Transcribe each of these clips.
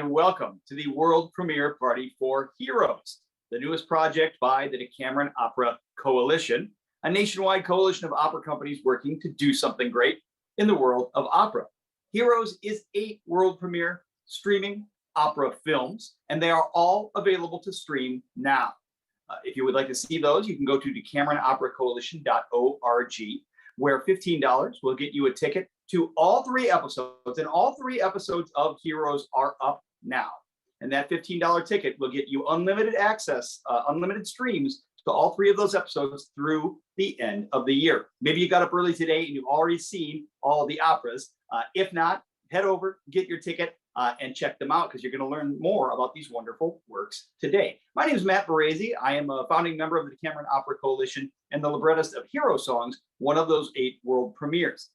and welcome to the world premiere party for Heroes, the newest project by the Decameron Opera Coalition, a nationwide coalition of opera companies working to do something great in the world of opera. Heroes is 8 world premiere streaming opera films, and they are all available to stream now. If you would like to see those, you can go to decameronoperacoalition.org, where $15 will get you a ticket to all 3 episodes, and all 3 episodes of Heroes are up now. And that $15 ticket will get you unlimited access, unlimited streams to all 3 of those episodes through the end of the year. Maybe you got up early today and you've already seen all the operas. If not, head over, get your ticket, and check them out, because you're going to learn more about these wonderful works today. My name is Matt Barresi. I am a founding member of the Decameron Opera Coalition and the librettist of Hero Songs, one of those 8 world premieres.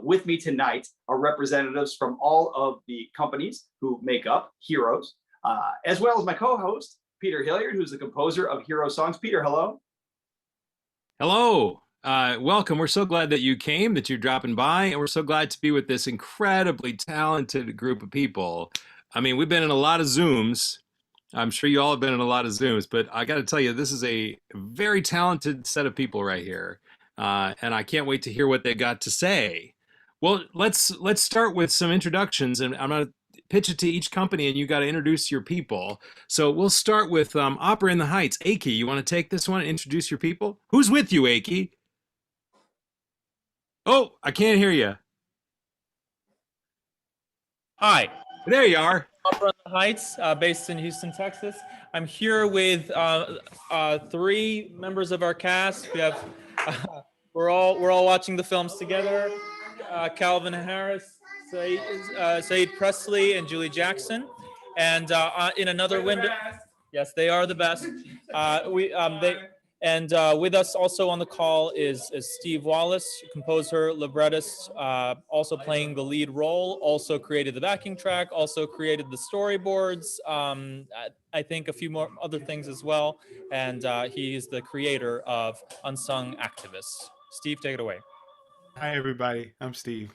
With me tonight are representatives from all of the companies who make up Heroes, as well as my co-host, Peter Hilliard, who's the composer of Hero Songs. Peter, hello. Hello. Welcome. We're so glad that you came, that you're dropping by, and we're so glad to be with this incredibly talented group of people. I mean, we've been in a lot of Zooms. I'm sure you all have been in a lot of Zooms, but I got to tell you, this is a very talented set of people right here. And I can't wait to hear what they got to say. Well, let's start with some introductions, and I'm going to pitch it to each company, and you got to introduce your people. So we'll start with Opera in the Heights. Aki, you want to take this one and introduce your people? Who's with you, Aki? Oh, I can't hear you. Hi. There you are. Opera in the Heights, based in Houston, Texas. I'm here with 3 members of our cast. We have we're all watching the films together. Calvin Harris, Saeed Presley, and Julie Jackson. And in another window, yes, they are the best. With us also on the call is Steve Wallace, composer, librettist, also playing the lead role, also created the backing track, also created the storyboards, I think a few more other things as well. And he's the creator of Unsung Activists. Steve, take it away. Hi, everybody. I'm Steve.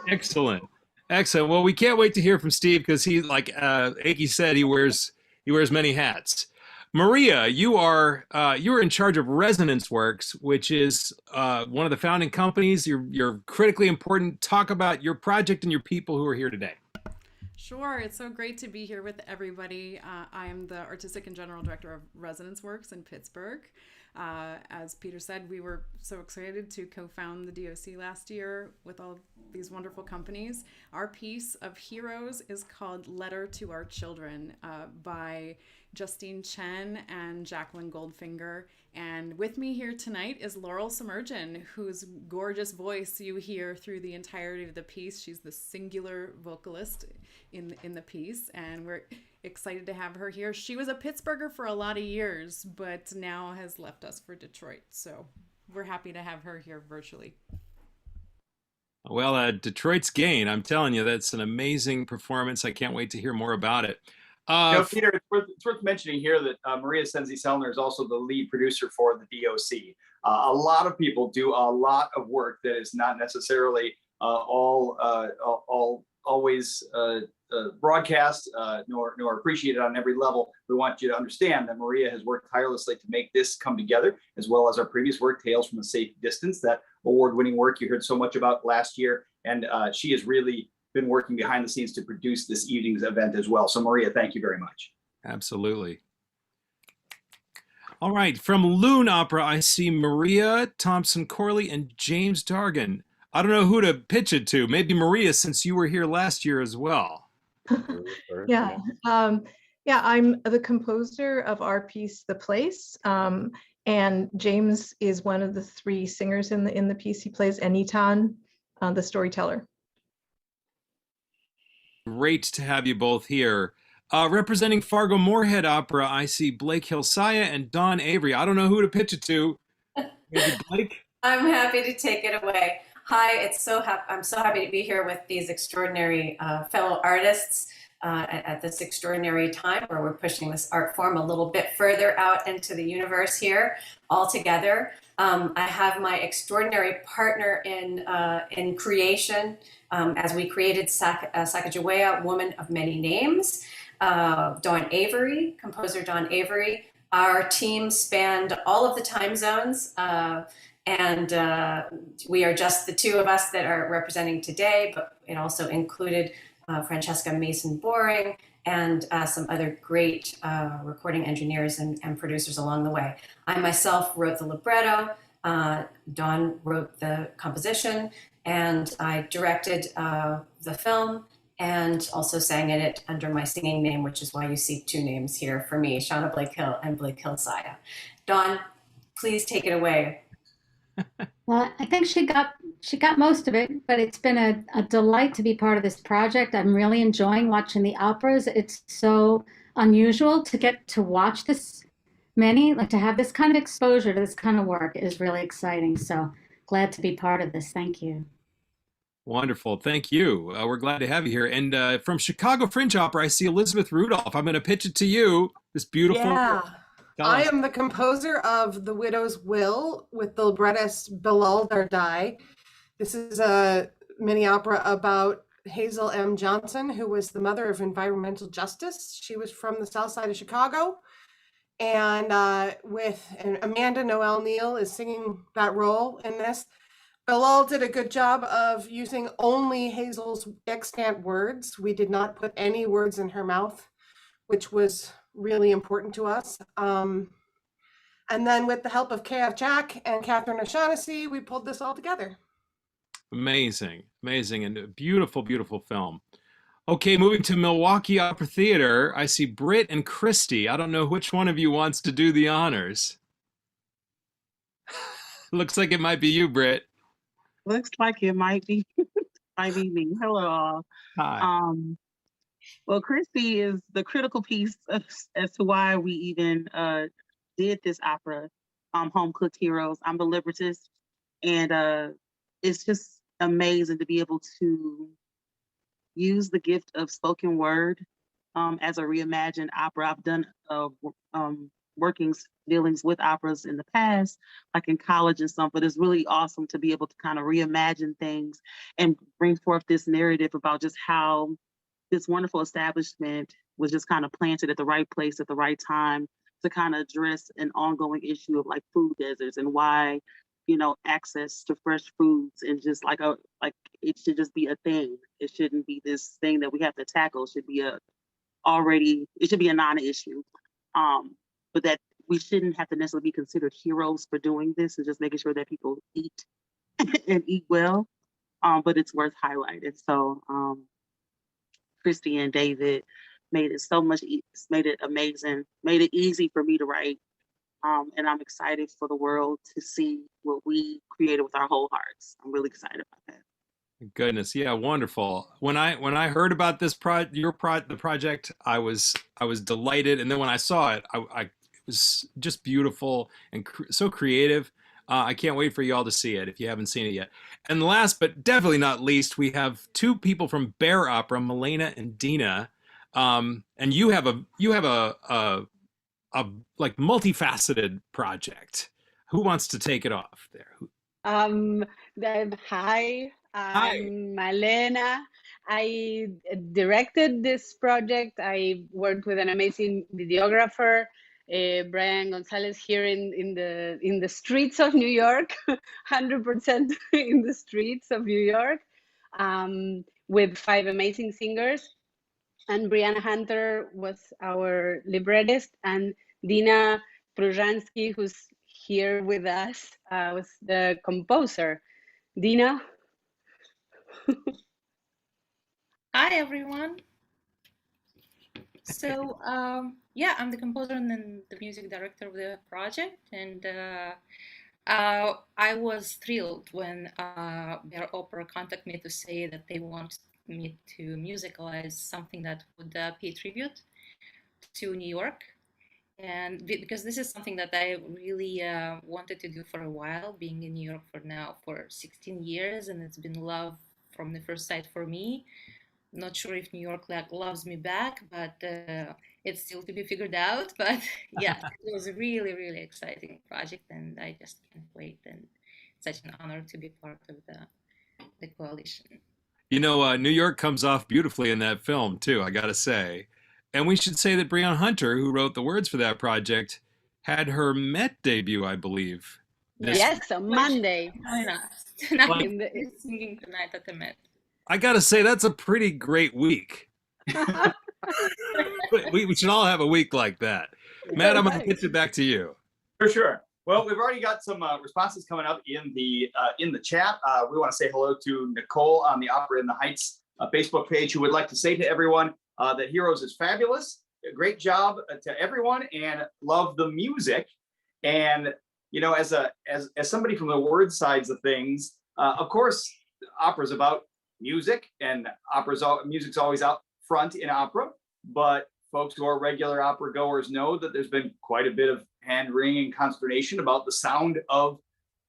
Excellent. Excellent. Well, we can't wait to hear from Steve, because he, like Aki said, he wears many hats. Maria, you're in charge of Resonance Works, which is one of the founding companies. You're critically important. Talk about your project and your people who are here today. Sure. It's so great to be here with everybody. I am the artistic and general director of Resonance Works in Pittsburgh. As Peter said, we were so excited to co-found the DOC last year with all these wonderful companies. Our piece of Heroes is called Letter to Our Children by Justine Chen and Jacqueline Goldfinger. And with me here tonight is Laurel Submergin, whose gorgeous voice you hear through the entirety of the piece. She's the singular vocalist in the piece, and we're excited to have her here. She was a Pittsburgher for a lot of years, but now has left us for Detroit. So we're happy to have her here virtually. Well, Detroit's gain. I'm telling you, that's an amazing performance. I can't wait to hear more about it. Peter, it's worth mentioning here that Maria Senzi-Sellner is also the lead producer for the DOC. A lot of people do a lot of work that is not necessarily always broadcast nor appreciated on every level. We want you to understand that Maria has worked tirelessly to make this come together, as well as our previous work, Tales from a Safe Distance, that award-winning work you heard so much about last year. And she has really been working behind the scenes to produce this evening's event as well. So Maria, thank you very much. Absolutely. All right, from Loon Opera, I see Maria Thompson-Corley and James Dargan. I don't know who to pitch it to. Maybe Maria, since you were here last year as well. Yeah, I'm the composer of our piece, The Place, and James is one of the 3 singers in the piece. He plays Enitan, the storyteller. Great to have you both here. Representing Fargo Moorhead Opera, I see Blake Hilsaya and Dawn Avery. I don't know who to pitch it to. Maybe Blake? I'm happy to take it away. Hi, I'm so happy to be here with these extraordinary fellow artists. at this extraordinary time where we're pushing this art form a little bit further out into the universe here all together. I have my extraordinary partner in creation as we created Sacagawea, Woman of Many Names, Dawn Avery, composer Dawn Avery. Our team spanned all of the time zones, and we are just the two of us that are representing today, but it also included Francesca Mason-Boring and some other great recording engineers and producers along the way. I myself wrote the libretto, Dawn wrote the composition, and I directed the film and also sang in it under my singing name, which is why you see two names here for me, Shauna Blake Hill and Blake Hill Saya. Dawn, please take it away. Well, I think she got most of it, but it's been a delight to be part of this project. I'm really enjoying watching the operas. It's so unusual to get to watch this many, like to have this kind of exposure to this kind of work is really exciting. So glad to be part of this. Thank you. Wonderful. Thank you. We're glad to have you here. And from Chicago Fringe Opera, I see Elizabeth Rudolph. I'm going to pitch it to you. This beautiful. Yeah. Tell I us. am the composer of The Widow's Will with the librettist Bilal Dardai. This is a mini opera about Hazel M. Johnson, who was the mother of environmental justice. She was from the south side of Chicago. And Amanda Noel Neal is singing that role in this. Bilal did a good job of using only Hazel's extant words. We did not put any words in her mouth, which was really important to us. And then with the help of K.F. Jack and Catherine O'Shaughnessy, we pulled this all together. Amazing. Amazing. And a beautiful, beautiful film. Okay, moving to Milwaukee Opera Theater, I see Britt and Christy. I don't know which one of you wants to do the honors. Looks like it might be you, Britt. Looks like it might be me. Hello all. Hi. Well, Christy is the critical piece as to why we even did this opera, Home Cooked Heroes. I'm the librettist, and it's just amazing to be able to use the gift of spoken word as a reimagined opera. I've done dealings with operas in the past, like in college and stuff, but it's really awesome to be able to kind of reimagine things and bring forth this narrative about just how this wonderful establishment was just kind of planted at the right place at the right time to kind of address an ongoing issue of like food deserts and why, access to fresh foods and just like it should just be a thing. It shouldn't be this thing that we have to tackle. It should be a non-issue. But that we shouldn't have to necessarily be considered heroes for doing this and just making sure that people eat and eat well. But it's worth highlighting. So Christy and David made it made it amazing, made it easy for me to write. And I'm excited for the world to see what we created with our whole hearts. I'm really excited about that. Goodness, yeah, wonderful. When I heard about this the project, I was delighted, and then when I saw it, it was just beautiful and so creative. I can't wait for you all to see it if you haven't seen it yet. And last but definitely not least, we have two people from Bear Opera, Milena and Dina, and you have a like multifaceted project. Who wants to take it off there? Hi, I'm Malena. I directed this project. I worked with an amazing videographer, Brian Gonzalez, here in the streets of New York, 100% in the streets of New York, with 5 amazing singers. And Brianna Hunter was our librettist, and Dina Prujansky, who's here with us, was the composer. Dina? Hi, everyone. So, yeah, I'm the composer and then the music director of the project. And I was thrilled when Bear Opera contacted me to say that they want me to musicalize something that would pay tribute to New York. And because this is something that I really wanted to do for a while, being in New York for 16 years, and it's been love from the first sight for me. Not sure if New York loves me back, but it's still to be figured out. But yeah, it was a really, really exciting project, and I just can't wait. And it's such an honor to be part of the coalition. You know, New York comes off beautifully in that film too, I gotta say. And we should say that Breon Hunter, who wrote the words for that project, had her Met debut, I believe. Yes, on Monday. Like, It's singing tonight at the Met. I gotta say, that's a pretty great week. we should all have a week like that. Matt, I'm gonna get you back to you. For sure. Well, we've already got some responses coming up in the chat. We want to say hello to Nicole on the Opera in the Heights Facebook page, who would like to say to everyone that Heroes is fabulous. Great job to everyone, and love the music. And you know, as somebody from the word sides of things, of course, opera's about music, and music's always out front in opera. But folks who are regular opera goers know that there's been quite a bit of hand-wringing consternation about the sound of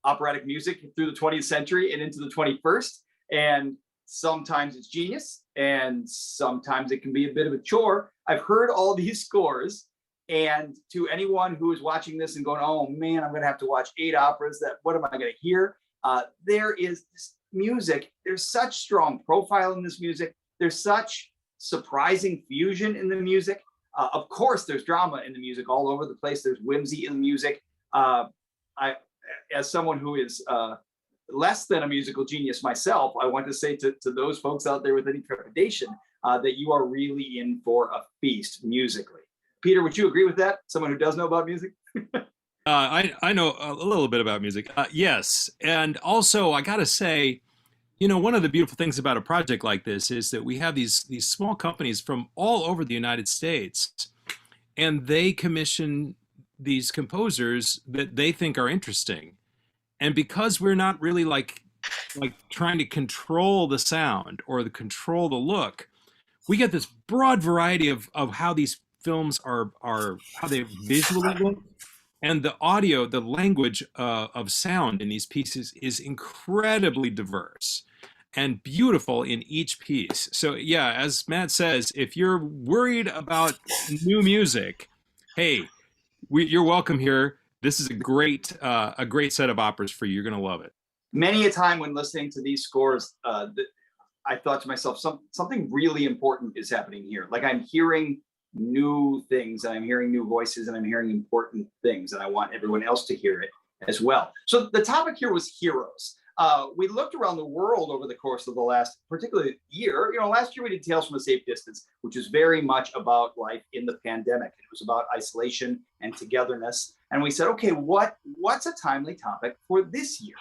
operatic music through the 20th century and into the 21st. And sometimes it's genius, and sometimes it can be a bit of a chore. I've heard all these scores, and to anyone who is watching this and going, oh man, I'm going to have to watch 8 operas, what am I going to hear? There is this music. There's such strong profile in this music. There's such surprising fusion in the music. Of course, there's drama in the music all over the place. There's whimsy in the music. As someone who is less than a musical genius myself, I want to say to those folks out there with any trepidation that you are really in for a feast musically. Peter, would you agree with that? Someone who does know about music? I know a little bit about music. Yes. And also, I got to say, you know, one of the beautiful things about a project like this is that we have these small companies from all over the United States, and they commission these composers that they think are interesting. And because we're not really like trying to control the sound or control the look, we get this broad variety of how these films are how they visually look. And the audio, the language of sound in these pieces is incredibly diverse and beautiful in each piece. So yeah, as Matt says, if you're worried about new music, hey, you're welcome here. This is a great set of operas for you. You're gonna love it. Many a time when listening to these scores, I thought to myself, something really important is happening here. Like I'm hearing new things, and I'm hearing new voices, and I'm hearing important things, and I want everyone else to hear it as well. So the topic here was heroes. We looked around the world over the course of the last, particularly year. You know, last year we did Tales from a Safe Distance, which is very much about life in the pandemic. It was about isolation and togetherness. And we said, okay, what's a timely topic for this year?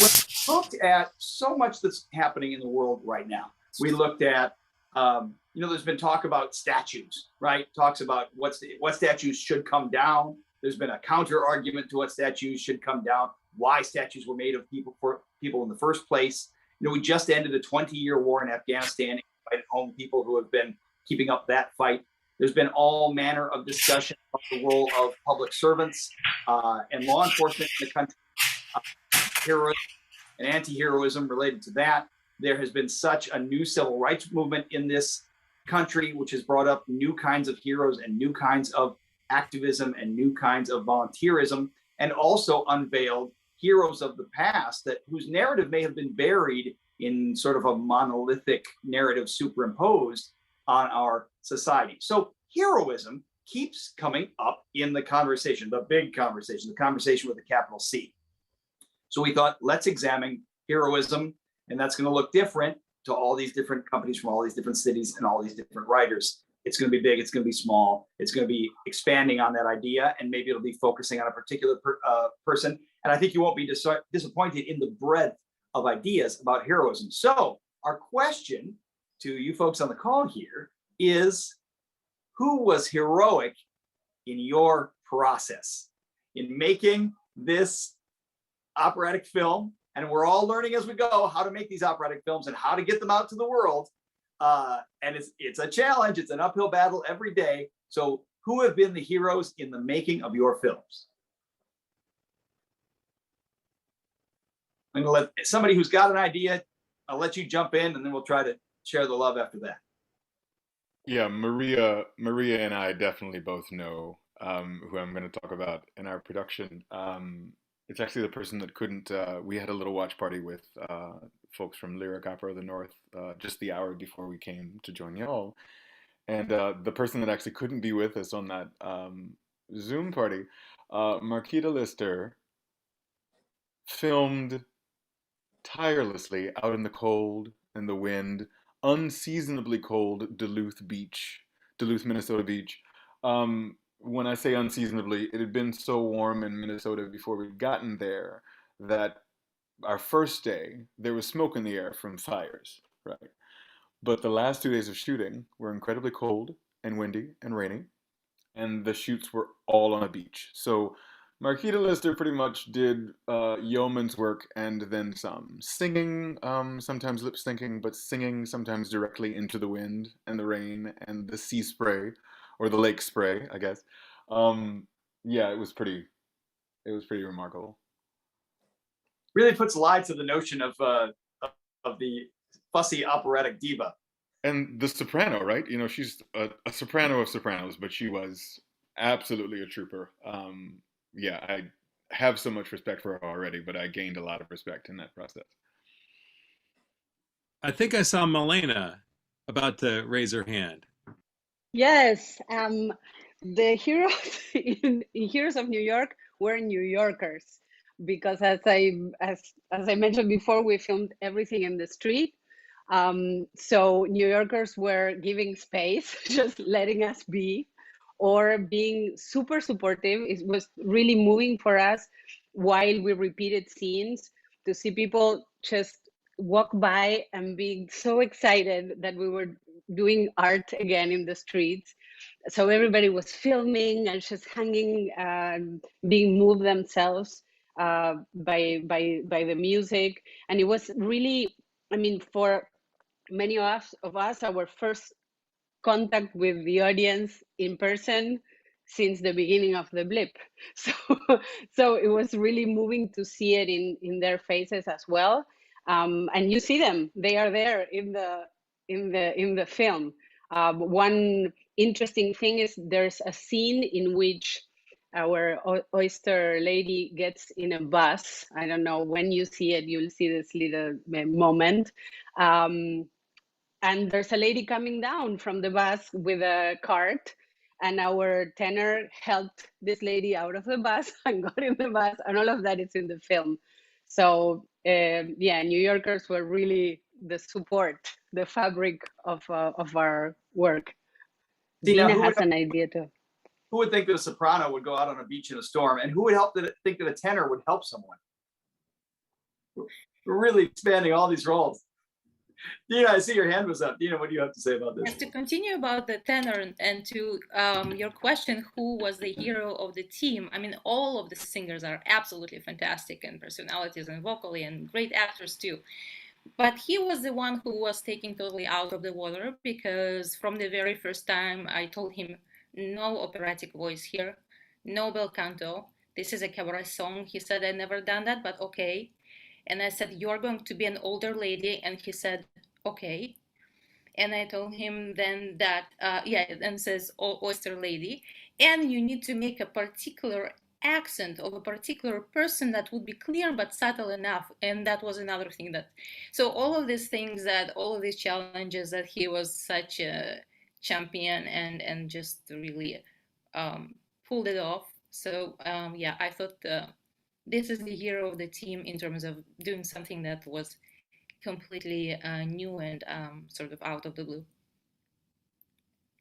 We looked at so much that's happening in the world right now. We looked at, you know, there's been talk about statues, right? Talks about what statues should come down. There's been a counter argument to what statues should come down, why statues were made of people for people in the first place. You know, we just ended a 20-year war in Afghanistan, invited home people who have been keeping up that fight. There's been all manner of discussion about the role of public servants and law enforcement in the country, heroism and anti-heroism related to that. There has been such a new civil rights movement in this country, which has brought up new kinds of heroes and new kinds of activism and new kinds of volunteerism, and also unveiled heroes of the past whose narrative may have been buried in sort of a monolithic narrative superimposed on our society. So heroism keeps coming up in the conversation, the big conversation, the conversation with a capital C. So we thought, let's examine heroism, and that's going to look different to all these different companies from all these different cities and all these different writers. It's going to be big, it's going to be small, it's going to be expanding on that idea, and maybe it'll be focusing on a particular person. And I think you won't be disappointed in the breadth of ideas about heroism. So our question to you folks on the call here is, who was heroic in your process in making this operatic film? And we're all learning as we go how to make these operatic films and how to get them out to the world. And it's a challenge. It's an uphill battle every day. So who have been the heroes in the making of your films? I'm going to let somebody who's got an idea, I'll let you jump in, and then we'll try to share the love after that. Yeah, Maria and I definitely both know who I'm going to talk about in our production. It's actually the person that couldn't. We had a little watch party with folks from Lyric Opera of the North just the hour before we came to join y'all, and the person that actually couldn't be with us on that Zoom party, Marquita Lister, filmed tirelessly out in the cold and the wind, unseasonably cold Duluth, Minnesota beach. When I say unseasonably, it had been so warm in Minnesota before we'd gotten there that our first day there was smoke in the air from fires, right? But the last 2 days of shooting were incredibly cold and windy and rainy, and the shoots were all on a beach. So Marquita Lister pretty much did yeoman's work and then some. Singing, sometimes lip syncing, but singing sometimes directly into the wind and the rain and the sea spray, or the lake spray, I guess. Yeah, it was pretty remarkable. Really puts light to the notion of the fussy operatic diva. And the soprano, right? You know, she's a soprano of sopranos, but she was absolutely a trooper. Yeah, I have so much respect for her already, but I gained a lot of respect in that process. I think I saw Milena about to raise her hand. Yes, the heroes in Heroes of New York were New Yorkers, because as I mentioned before, we filmed everything in the street. So New Yorkers were giving space, just letting us be, or being super supportive. It was really moving for us while we repeated scenes to see people just walk by and being so excited that we were doing art again in the streets. So everybody was filming and just hanging, being moved themselves by the music. And it was really, I mean, for many of us, our first contact with the audience in person since the beginning of the blip. So it was really moving to see it in their faces as well. And you see them; they are there in the film. One interesting thing is there's a scene in which our oyster lady gets in a bus. I don't know, when you see it, you'll see this little moment. And there's a lady coming down from the bus with a cart, and our tenor helped this lady out of the bus and got in the bus, and all of that is in the film. So yeah, New Yorkers were really the support, the fabric of our work. Dina has an idea too. Who would think that a soprano would go out on a beach in a storm, and who would think that a tenor would help someone? We're really expanding all these roles. Dina, I see your hand was up. Dina, what do you have to say about this? Yes, to continue about the tenor and to your question, who was the hero of the team? I mean, all of the singers are absolutely fantastic and personalities and vocally and great actors too. But he was the one who was taken totally out of the water, because from the very first time I told him, no operatic voice here, no bel canto. This is a cabaret song. He said, I never done that, but okay. And I said, you're going to be an older lady. And he said, okay. And I told him then that, and says, oyster lady. And you need to make a particular accent of a particular person that would be clear but subtle enough. And that was another thing so all of these things all of these challenges that he was such a champion and just really pulled it off. So yeah, I thought this is the hero of the team in terms of doing something that was completely new and sort of out of the blue.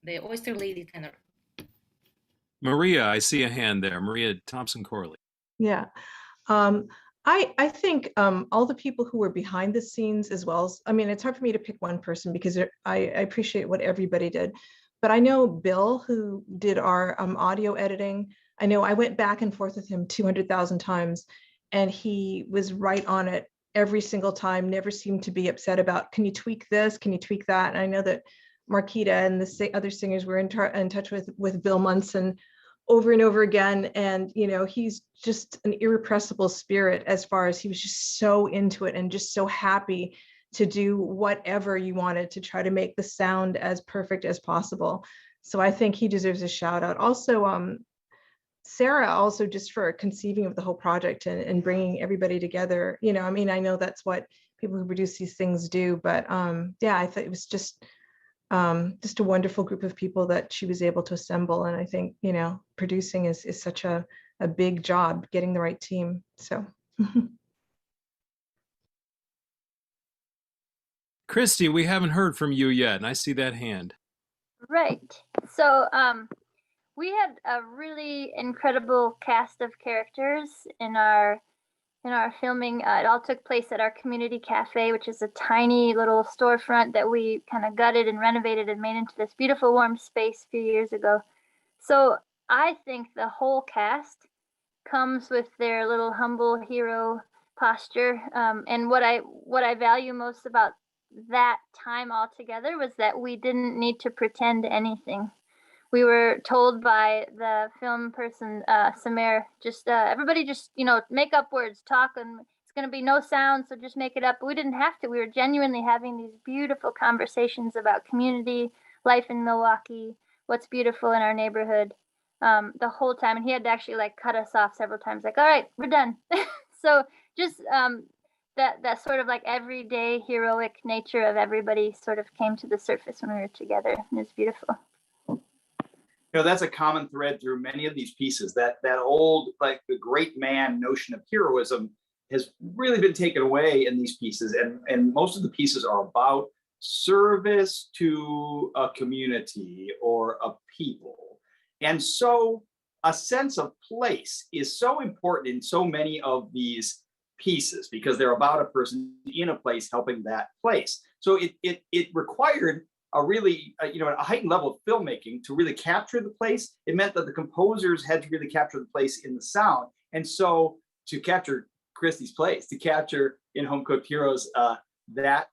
The oyster lady tenor. Maria, I see a hand there. Maria Thompson-Corley. Yeah. I think all the people who were behind the scenes, as well as, I mean, it's hard for me to pick one person because I appreciate what everybody did. But I know Bill, who did our audio editing. I know I went back and forth with him 200,000 times, and he was right on it every single time, never seemed to be upset about, can you tweak this? Can you tweak that? And I know that Marquita and the other singers were in touch with Bill Munson over and over again. And, you know, he's just an irrepressible spirit, as far as he was just so into it and just so happy to do whatever you wanted to try to make the sound as perfect as possible. So I think he deserves a shout out. Also, Sarah, also just for conceiving of the whole project and bringing everybody together. You know, I mean, I know that's what people who produce these things do, but yeah, I thought it was just a wonderful group of people that she was able to assemble. And I think, you know, producing is such a big job, getting the right team. So. Christy, we haven't heard from you yet, and I see that hand. Right. So we had a really incredible cast of characters in our filming. It all took place at our community cafe, which is a tiny little storefront that we kind of gutted and renovated and made into this beautiful warm space a few years ago. So I think the whole cast comes with their little humble hero posture. And what I value most about that time all together was that we didn't need to pretend anything. We were told by the film person, Samir, just everybody just, you know, make up words, talk, and it's going to be no sound, so just make it up. But we didn't have to. We were genuinely having these beautiful conversations about community, life in Milwaukee, what's beautiful in our neighborhood, the whole time. And he had to actually like cut us off several times, like, all right, we're done. So just that sort of like everyday heroic nature of everybody sort of came to the surface when we were together. It was beautiful. You know, that's a common thread through many of these pieces. That old, like the great man notion of heroism has really been taken away in these pieces. And most of the pieces are about service to a community or a people. And so a sense of place is so important in so many of these pieces because they're about a person in a place helping that place. So it required a really, a heightened level of filmmaking to really capture the place. It meant that the composers had to really capture the place in the sound. And so to capture Christie's place, to capture in Home Cooked Heroes, that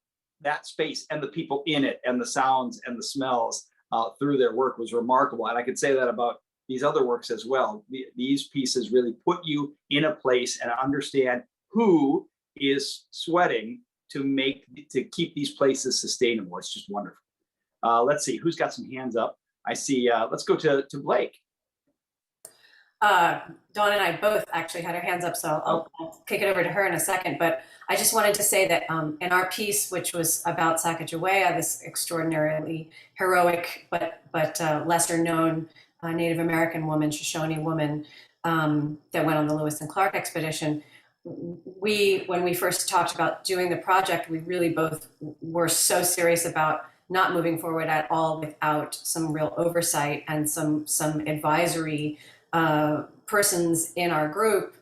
space and the people in it and the sounds and the smells through their work was remarkable. And I could say that about these other works as well. These pieces really put you in a place and understand who is sweating to keep these places sustainable. It's just wonderful. Let's see, who's got some hands up? I see, let's go to Blake. Dawn and I both actually had our hands up, so I'll kick it over to her in a second. But I just wanted to say that in our piece, which was about Sacagawea, this extraordinarily heroic but lesser known Native American woman, Shoshone woman, that went on the Lewis and Clark expedition, when we first talked about doing the project, we really both were so serious about not moving forward at all without some real oversight and some advisory persons in our group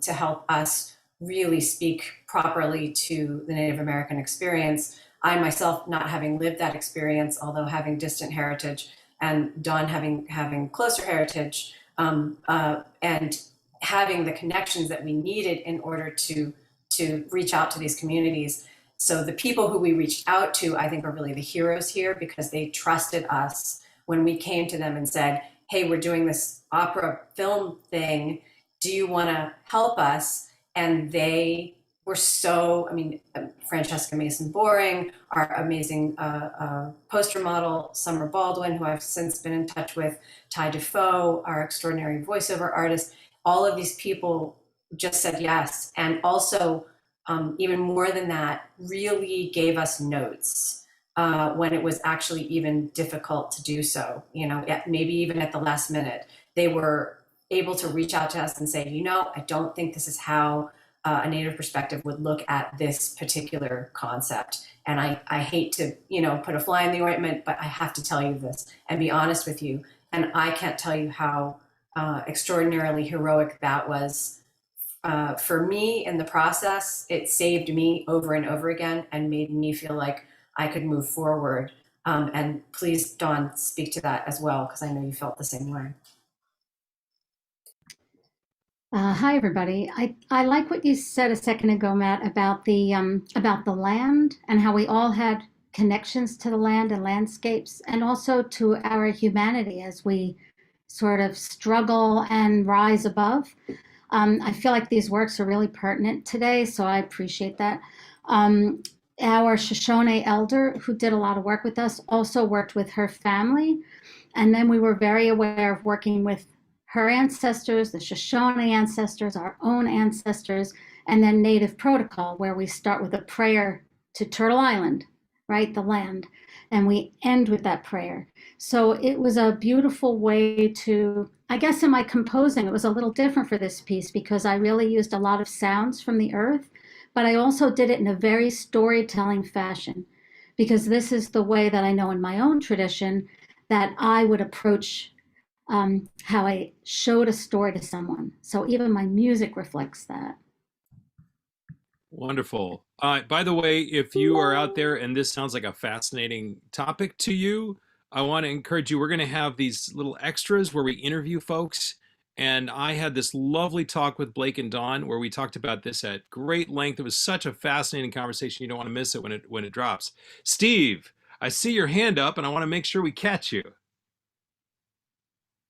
to help us really speak properly to the Native American experience. I myself, not having lived that experience, although having distant heritage, and Dawn having closer heritage, and having the connections that we needed in order to reach out to these communities. So the people who we reached out to, I think, are really the heroes here because they trusted us when we came to them and said, hey, we're doing this opera film thing. Do you want to help us? And they were so, Francesca Mason-Boring, our amazing poster model, Summer Baldwin, who I've since been in touch with, Ty Defoe, our extraordinary voiceover artist, all of these people just said yes. And also, even more than that, really gave us notes when it was actually even difficult to do so, maybe even at the last minute. They were able to reach out to us and say, I don't think this is how a Native perspective would look at this particular concept. And I hate to, put a fly in the ointment, but I have to tell you this and be honest with you. And I can't tell you how extraordinarily heroic that was. For me in the process. It saved me over and over again and made me feel like I could move forward. And please, Dawn, speak to that as well, because I know you felt the same way. Hi, everybody. I like what you said a second ago, Matt, about the land and how we all had connections to the land and landscapes, and also to our humanity as we sort of struggle and rise above. I feel like these works are really pertinent today, so I appreciate that. our Shoshone elder, who did a lot of work with us, also worked with her family. And then we were very aware of working with her ancestors, the Shoshone ancestors, our own ancestors, and then Native protocol, where we start with a prayer to Turtle Island, right, the land, and we end with that prayer. So it was a beautiful way to, I guess in my composing, it was a little different for this piece because I really used a lot of sounds from the earth, but I also did it in a very storytelling fashion because this is the way that I know in my own tradition that I would approach how I showed a story to someone. So even my music reflects that. Wonderful. By the way, if you are out there and this sounds like a fascinating topic to you, I want to encourage you. We're going to have these little extras where we interview folks. And I had this lovely talk with Blake and Dawn where we talked about this at great length. It was such a fascinating conversation. You don't want to miss it when it drops. Steve, I see your hand up and I want to make sure we catch you.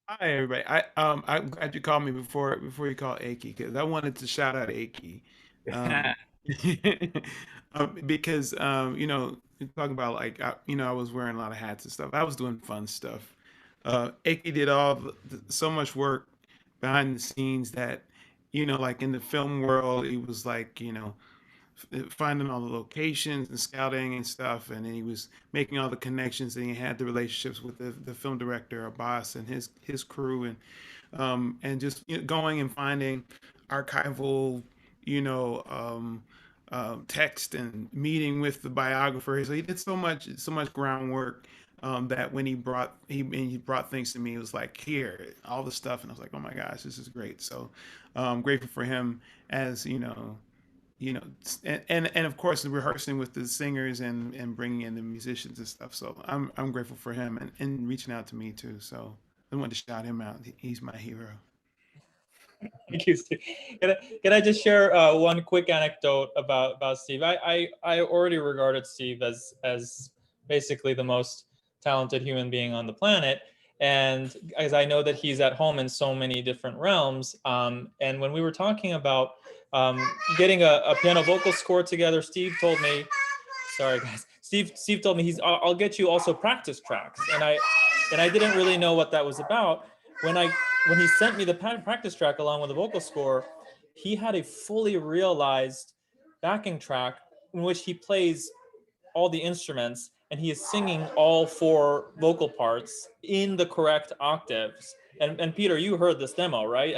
Hi everybody. I'm glad you called me before you called Aki because I wanted to shout out Aki. Um, because you talk about like I was wearing a lot of hats and stuff. I was doing fun stuff. Aki did so much work behind the scenes that like in the film world, he was like finding all the locations and scouting and stuff, and then he was making all the connections, and he had the relationships with the film director Abbas and his crew, and just going and finding archival text and meeting with the biographer. So he did so much groundwork, that when he brought things to me, it was like, here, all the stuff, and I was like, oh my gosh, this is great. So grateful for him, as and of course rehearsing with the singers and bringing in the musicians and stuff. So I'm grateful for him and reaching out to me too. So I wanted to shout him out. He's my hero. Thank you, Steve. Can I just share one quick anecdote about Steve? I already regarded Steve as basically the most talented human being on the planet, and as I know that he's at home in so many different realms. And when we were talking about getting a piano vocal score together, Steve told me, sorry guys, Steve told me I'll get you also practice tracks, and I didn't really know what that was about. When he sent me the practice track along with the vocal score, he had a fully realized backing track in which he plays all the instruments and he is singing all 4 vocal parts in the correct octaves. And Peter, you heard this demo, right?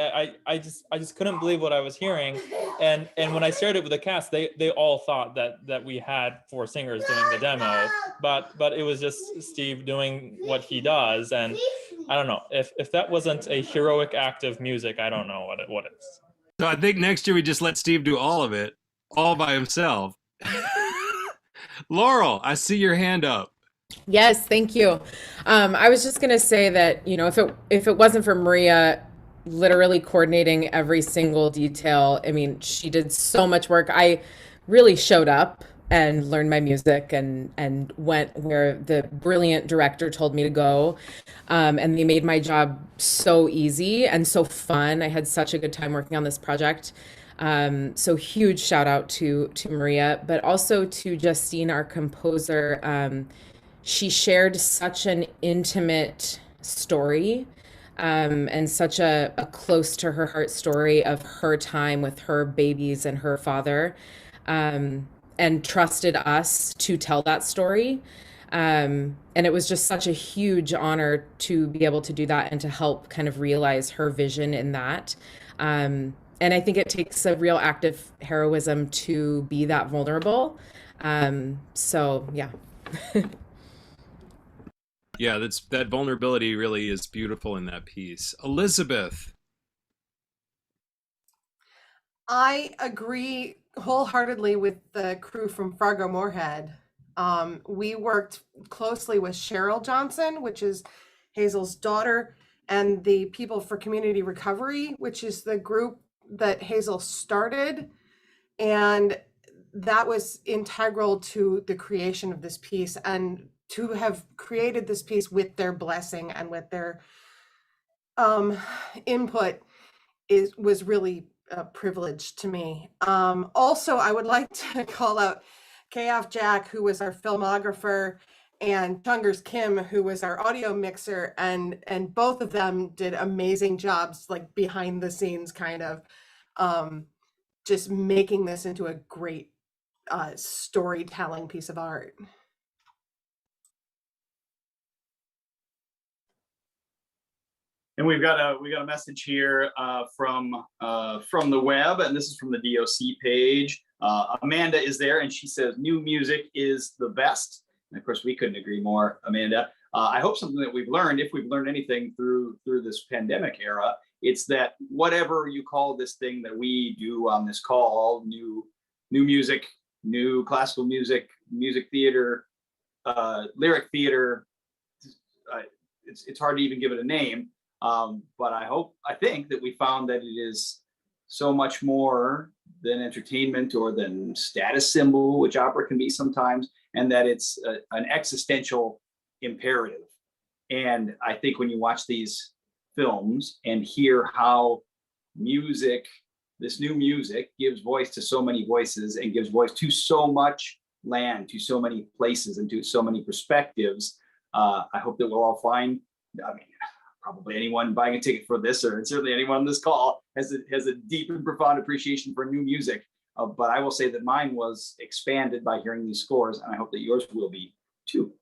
I just couldn't believe what I was hearing. And when I shared it with the cast, they all thought that we had 4 singers doing the demo, but it was just Steve doing what he does. And I don't know if that wasn't a heroic act of music, I don't know what is. So I think next year we just let Steve do all of it, all by himself. Laurel, I see your hand up. Yes, thank you. I was just gonna say that, if it wasn't for Maria literally coordinating every single detail, I mean, she did so much work. I really showed up and learned my music and went where the brilliant director told me to go. And they made my job so easy and so fun. I had such a good time working on this project. So huge shout out to Maria, but also to Justine, our composer. She shared such an intimate story, and such a close to her heart story of her time with her babies and her father, and trusted us to tell that story. And it was just such a huge honor to be able to do that and to help kind of realize her vision in that. And I think it takes a real act of heroism to be that vulnerable. So yeah. Yeah, that vulnerability really is beautiful in that piece. Elizabeth. I agree wholeheartedly with the crew from Fargo Moorhead. We worked closely with Cheryl Johnson, which is Hazel's daughter, and the People for Community Recovery, which is the group that Hazel started. And that was integral to the creation of this piece, and to have created this piece with their blessing and with their input was really a privilege to me. Also, I would like to call out KF Jack, who was our filmographer, and Chungers Kim, who was our audio mixer, and both of them did amazing jobs, like behind the scenes, kind of just making this into a great storytelling piece of art. And we've got a message here from the web, and this is from the DOC page. Amanda is there, and she says new music is the best. And of course, we couldn't agree more, Amanda. I hope something that we've learned, if we've learned anything through this pandemic era, it's that whatever you call this thing that we do on this call, new music, new classical music, music theater, lyric theater. It's hard to even give it a name. But I think that we found that it is so much more than entertainment or than status symbol, which opera can be sometimes, and that it's an existential imperative. And I think when you watch these films and hear how music, this new music, gives voice to so many voices and gives voice to so much land, to so many places, and to so many perspectives, I hope that we'll all find, probably anyone buying a ticket for this, or certainly anyone on this call, has a deep and profound appreciation for new music. But I will say that mine was expanded by hearing these scores, and I hope that yours will be too.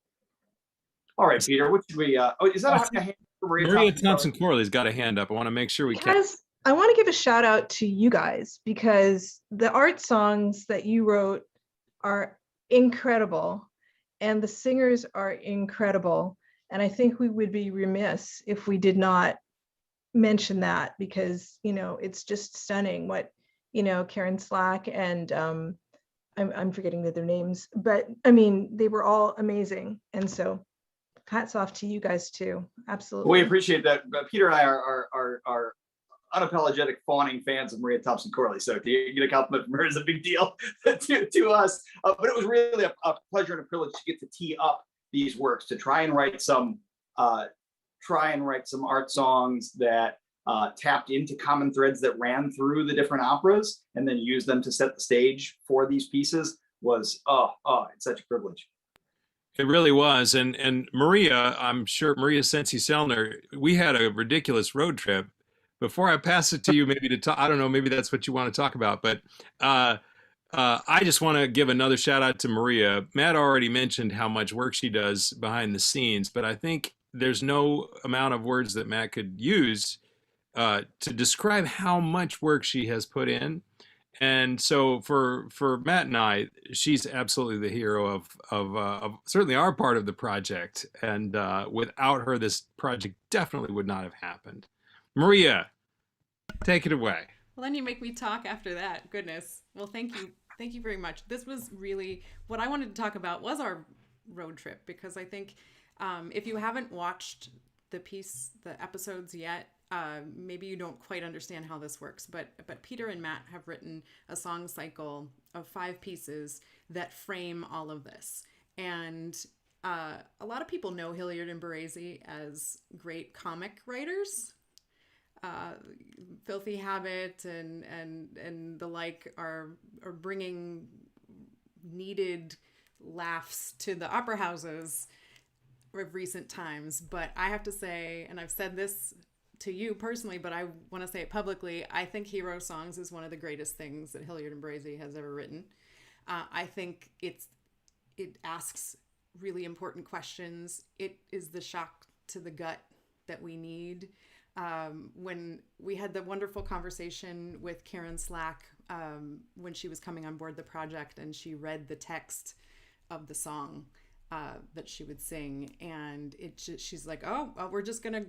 All right, Peter, what should we? Is that a hand for Maria Thompson Corley's got a hand up. I want to make sure we can. I want to give a shout out to you guys, because the art songs that you wrote are incredible, and the singers are incredible. And I think we would be remiss if we did not mention that, because, it's just stunning what, Karen Slack and I'm forgetting their names, but they were all amazing. And so hats off to you guys too. Absolutely. We appreciate that. Peter and I are unapologetic fawning fans of Maria Thompson Corley. So to get a compliment from her is a big deal to us. But it was really a pleasure and a privilege to get to tee up these works, to try and write some art songs that tapped into common threads that ran through the different operas, and then use them to set the stage for these pieces was it's such a privilege. It really was. And Maria, I'm sure Maria Sensi-Selner, we had a ridiculous road trip. Before I pass it to you, maybe to talk, I don't know, maybe that's what you want to talk about, but I just want to give another shout out to Maria. Matt already mentioned how much work she does behind the scenes, but I think there's no amount of words that Matt could use to describe how much work she has put in. And so for Matt and I, she's absolutely the hero of certainly our part of the project. And without her, this project definitely would not have happened. Maria, take it away. Well, then you make me talk after that. Goodness. Well, thank you. Thank you very much. This was really what I wanted to talk about, was our road trip, because I think if you haven't watched the episodes yet, maybe you don't quite understand how this works. But Peter and Matt have written a song cycle of 5 pieces that frame all of this. And a lot of people know Hilliard and Barresi as great comic writers. Filthy Habit and the like are bringing needed laughs to the opera houses of recent times. But I have to say, and I've said this to you personally, but I want to say it publicly, I think Hero Songs is one of the greatest things that Hilliard and Barresi has ever written. I think it asks really important questions. It is the shock to the gut that we need. When we had the wonderful conversation with Karen Slack when she was coming on board the project, and she read the text of the song that she would sing, and she's like, we're just gonna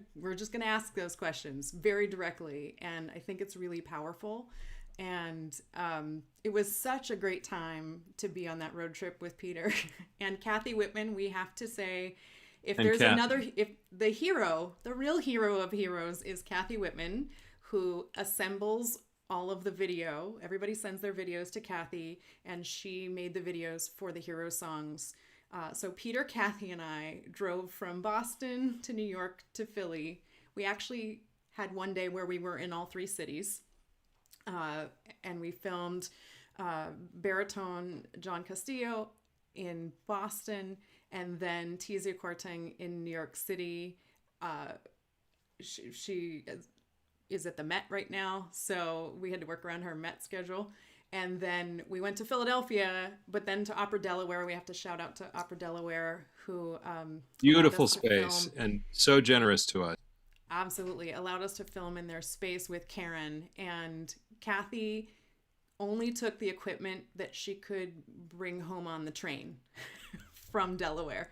ask those questions very directly, and I think it's really powerful. And it was such a great time to be on that road trip with Peter and Kathy Whitman. We have to say, if the real hero of heroes is Kathy Whitman, who assembles all of the video. Everybody sends their videos to Kathy, and she made the videos for the hero songs. So Peter, Kathy, and I drove from Boston to New York to Philly. We actually had one day where we were in all 3 cities, and we filmed baritone John Castillo in Boston, and then Tizia Kwarteng in New York City. She is at the Met right now, so we had to work around her Met schedule. And then we went to Philadelphia, but then to Opera Delaware. We have to shout out to Opera Delaware, who beautiful space and so generous to us. Absolutely allowed us to film in their space with Karen. And Kathy only took the equipment that she could bring home on the train from Delaware.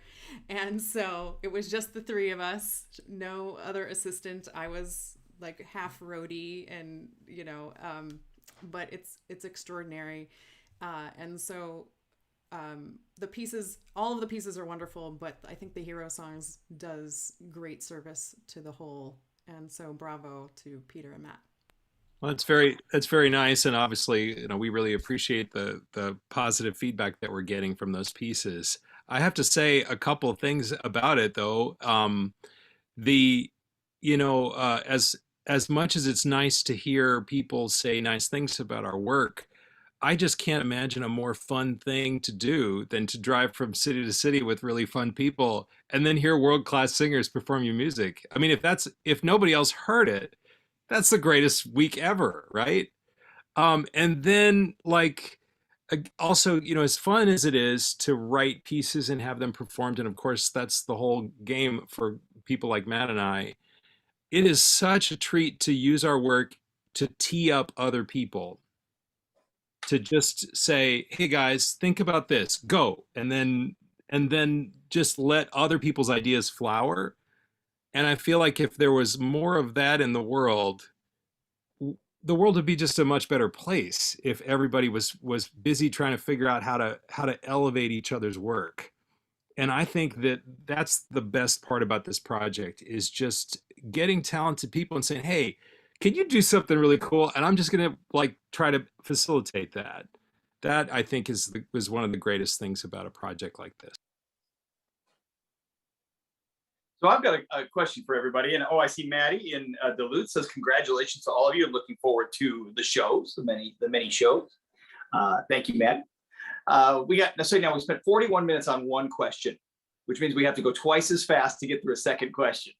And so it was just the three of us, no other assistant. I was like half roadie, and but it's extraordinary. And so the pieces, all of the pieces are wonderful, but I think the Hero Songs does great service to the whole. And so bravo to Peter and Matt. Well, that's very nice, and obviously, we really appreciate the positive feedback that we're getting from those pieces. I have to say a couple of things about it, though. As much as it's nice to hear people say nice things about our work, I just can't imagine a more fun thing to do than to drive from city to city with really fun people and then hear world-class singers perform your music. I mean, if nobody else heard it, that's the greatest week ever, right? And then also, as fun as it is to write pieces and have them performed, and of course that's the whole game for people like Matt and I, it is such a treat to use our work to tee up other people, to just say, hey guys, think about this, go, and then just let other people's ideas flower. And I feel like if there was more of that in the world would be just a much better place if everybody was busy trying to figure out how to elevate each other's work. And I think that that's the best part about this project, is just getting talented people and saying, hey, can you do something really cool? And I'm just going to try to facilitate that. That I think was one of the greatest things about a project like this. So I've got a question for everybody. And I see Maddie in Duluth says, congratulations to all of you. I'm looking forward to the shows, the many shows. Thank you, Maddie. Now we spent 41 minutes on one question, which means we have to go twice as fast to get through a second question.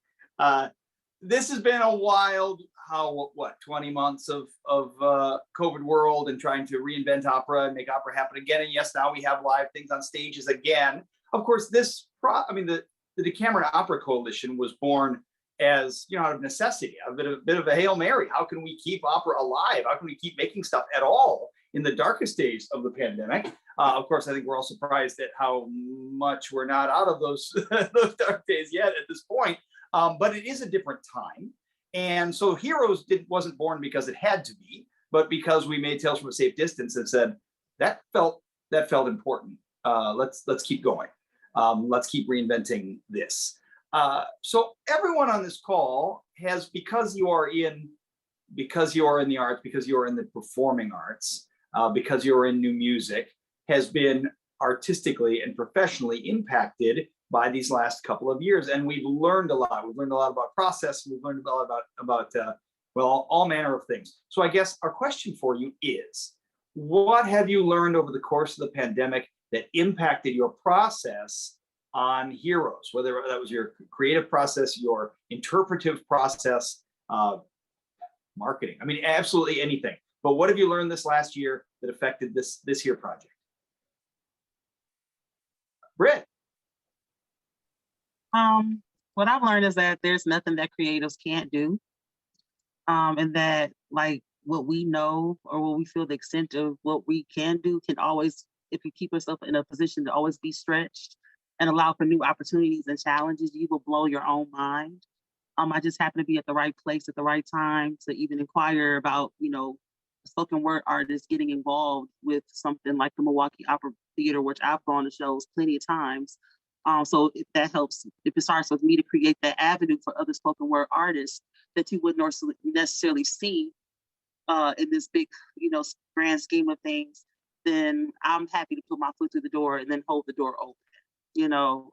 This has been a wild, 20 months of COVID world and trying to reinvent opera and make opera happen again. And yes, now we have live things on stages again. Of course, the Decameron Opera Coalition was born as, out of necessity, a bit of a Hail Mary. How can we keep opera alive? How can we keep making stuff at all in the darkest days of the pandemic? Of course, I think we're all surprised at how much we're not out of those dark days yet at this point. But it is a different time. And so Heroes wasn't born because it had to be, but because we made Tales from a Safe Distance and said, that felt important. Let's keep going. Let's keep reinventing this. So everyone on this call has, because you are in the arts, because you are in the performing arts, because you're in new music, has been artistically and professionally impacted by these last couple of years. And we've learned a lot. We've learned a lot about process. We've learned a lot about all manner of things. So I guess our question for you is, what have you learned over the course of the pandemic that impacted your process on Heroes, whether that was your creative process, your interpretive process, marketing? I mean, absolutely anything. But what have you learned this last year that affected this here project? Britt. What I've learned is that there's nothing that creatives can't do. And that what we know or what we feel the extent of what we can do can always, if you keep yourself in a position to always be stretched and allow for new opportunities and challenges, you will blow your own mind. I just happen to be at the right place at the right time to even inquire about, a spoken word artist getting involved with something like the Milwaukee Opera Theater, which I've gone to shows plenty of times. So if that helps, if it starts with me to create that avenue for other spoken word artists that you wouldn't necessarily see in this big, grand scheme of things, then I'm happy to put my foot through the door and then hold the door open.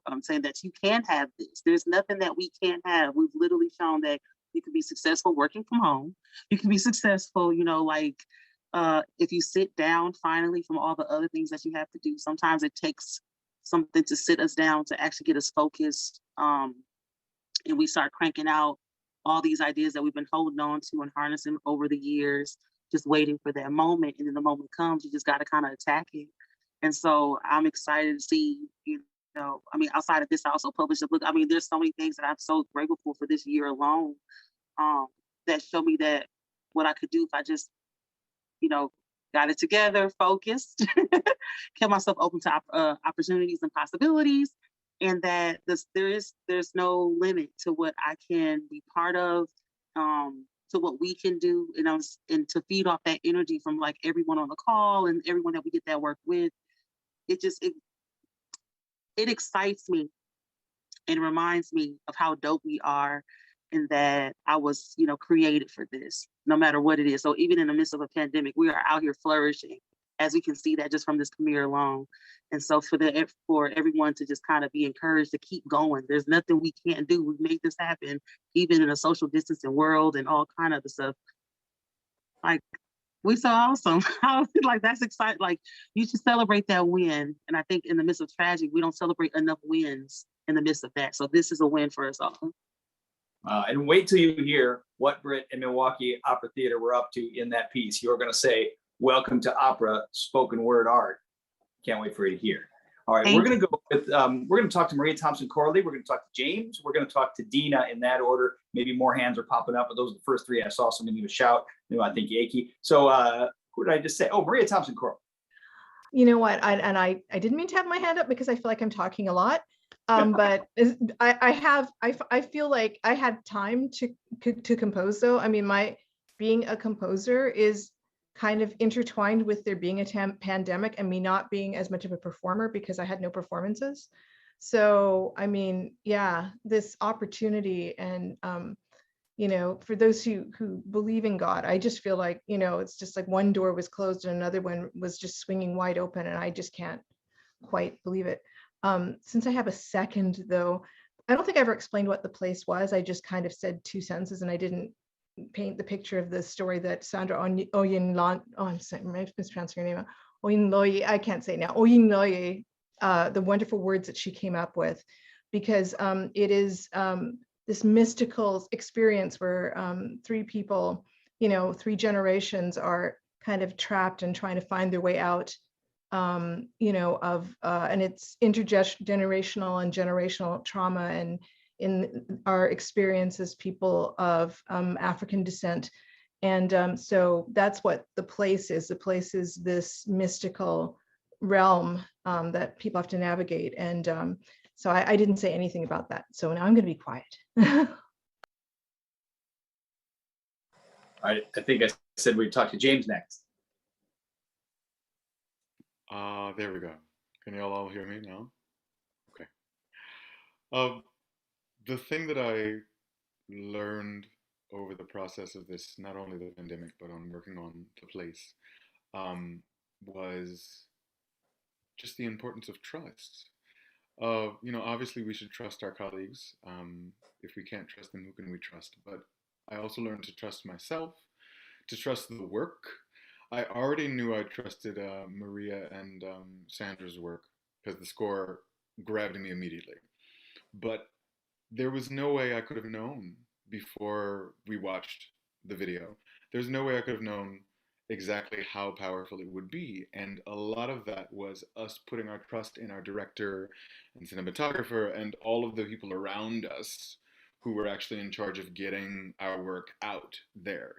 I'm saying that you can have this. There's nothing that we can't have. We've literally shown that you can be successful working from home. You can be successful, if you sit down finally from all the other things that you have to do, sometimes it takes something to sit us down to actually get us focused. And we start cranking out all these ideas that we've been holding on to and harnessing over the years, just waiting for that moment. And then the moment comes, you just got to kind of attack it. And so I'm excited to see, I mean, outside of this, I also published a book. I mean, there's so many things that I'm so grateful for this year alone, that show me that what I could do if I just, got it together, focused, kept myself open to opportunities and possibilities, and that there's no limit to what I can be part of, to what we can do, and to feed off that energy from like everyone on the call and everyone that we get that work with. It excites me and reminds me of how dope we are, and that I was, created for this, no matter what it is. So even in the midst of a pandemic, we are out here flourishing, as we can see that just from this premiere alone. And so for everyone to just kind of be encouraged to keep going. There's nothing we can't do. We've made this happen, even in a social distancing world and all kind of stuff. Like, we so awesome. Like, that's exciting. Like, you should celebrate that win. And I think in the midst of tragedy, we don't celebrate enough wins in the midst of that. So this is a win for us all. And wait till you hear what Britt and Milwaukee Opera Theater were up to in that piece. You're going to say, "Welcome to opera, spoken word art." Can't wait for you to hear. All right, we're going to go with, we're going to talk to Maria Thompson Corley. We're going to talk to James. We're going to talk to Dina in that order. Maybe more hands are popping up, but those are the first three I saw. So I'm going to give a shout. I think Yaki. So who did I just say? Oh, Maria Thompson Corley. You know what? I didn't mean to have my hand up because I feel like I'm talking a lot. But I feel like I had time to compose though. I mean, being a composer is kind of intertwined with there being a pandemic and me not being as much of a performer because I had no performances. So, I mean, yeah, this opportunity and, for those who believe in God, I just feel like, it's just like one door was closed and another one was just swinging wide open, and I just can't quite believe it. Since I have a second though, I don't think I ever explained what the place was. I just kind of said two sentences and I didn't paint the picture of the story that Sandra Oyinloye, I'm mispronouncing her name, Oyinloye, I can't say now, Oyinloye, the wonderful words that she came up with, because it is this mystical experience where three people, three generations are kind of trapped and trying to find their way out, and it's intergenerational and generational trauma, and in our experience as people of African descent. And so that's what the place is. The place is this mystical realm that people have to navigate. And so I didn't say anything about that. So now I'm going to be quiet. All right, I think I said we'd talk to James next. There we go. Can you all hear me now? Okay. The thing that I learned over the process of this, not only the pandemic, but on working on the place, was just the importance of trust. Obviously we should trust our colleagues. If we can't trust them, who can we trust? But I also learned to trust myself, to trust the work. I already knew I trusted Maria and Sandra's work because the score grabbed me immediately. But there was no way I could have known before we watched the video. There's no way I could have known exactly how powerful it would be. And a lot of that was us putting our trust in our director and cinematographer and all of the people around us who were actually in charge of getting our work out there.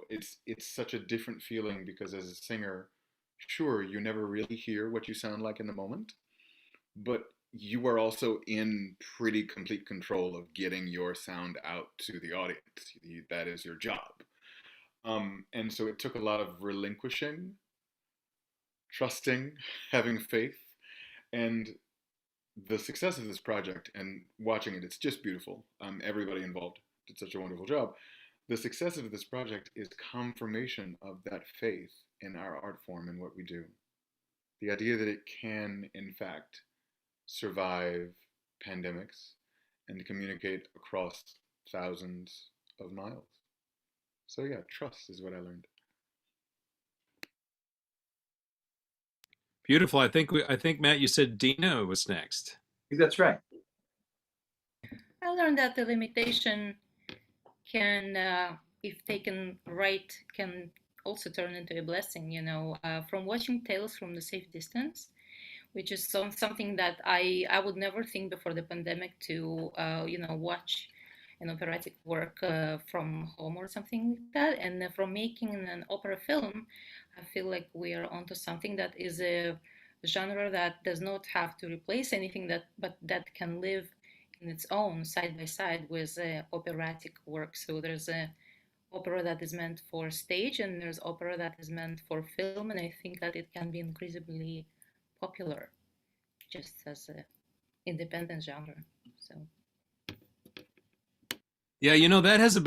It's such a different feeling because as a singer, sure, you never really hear what you sound like in the moment, but you are also in pretty complete control of getting your sound out to the audience. That is your job. And so it took a lot of relinquishing, trusting, having faith, and the success of this project and watching it, it's just beautiful. Everybody involved did such a wonderful job. The success of this project is confirmation of that faith in our art form and what we do. The idea that it can, in fact, survive pandemics and communicate across thousands of miles. So yeah, trust is what I learned. Beautiful. I think Matt, you said Dina was next. That's right. I learned that the limitation can, if taken right, can also turn into a blessing. From watching Tales from the Safe Distance, which is something that I would never think before the pandemic to watch an operatic work from home or something like that. And from making an opera film, I feel like we are onto something that is a genre that does not have to replace anything but that can live in its own side by side with operatic work. So there's a opera that is meant for stage and there's opera that is meant for film, and I think that it can be increasingly popular just as an independent genre. So Yeah, that has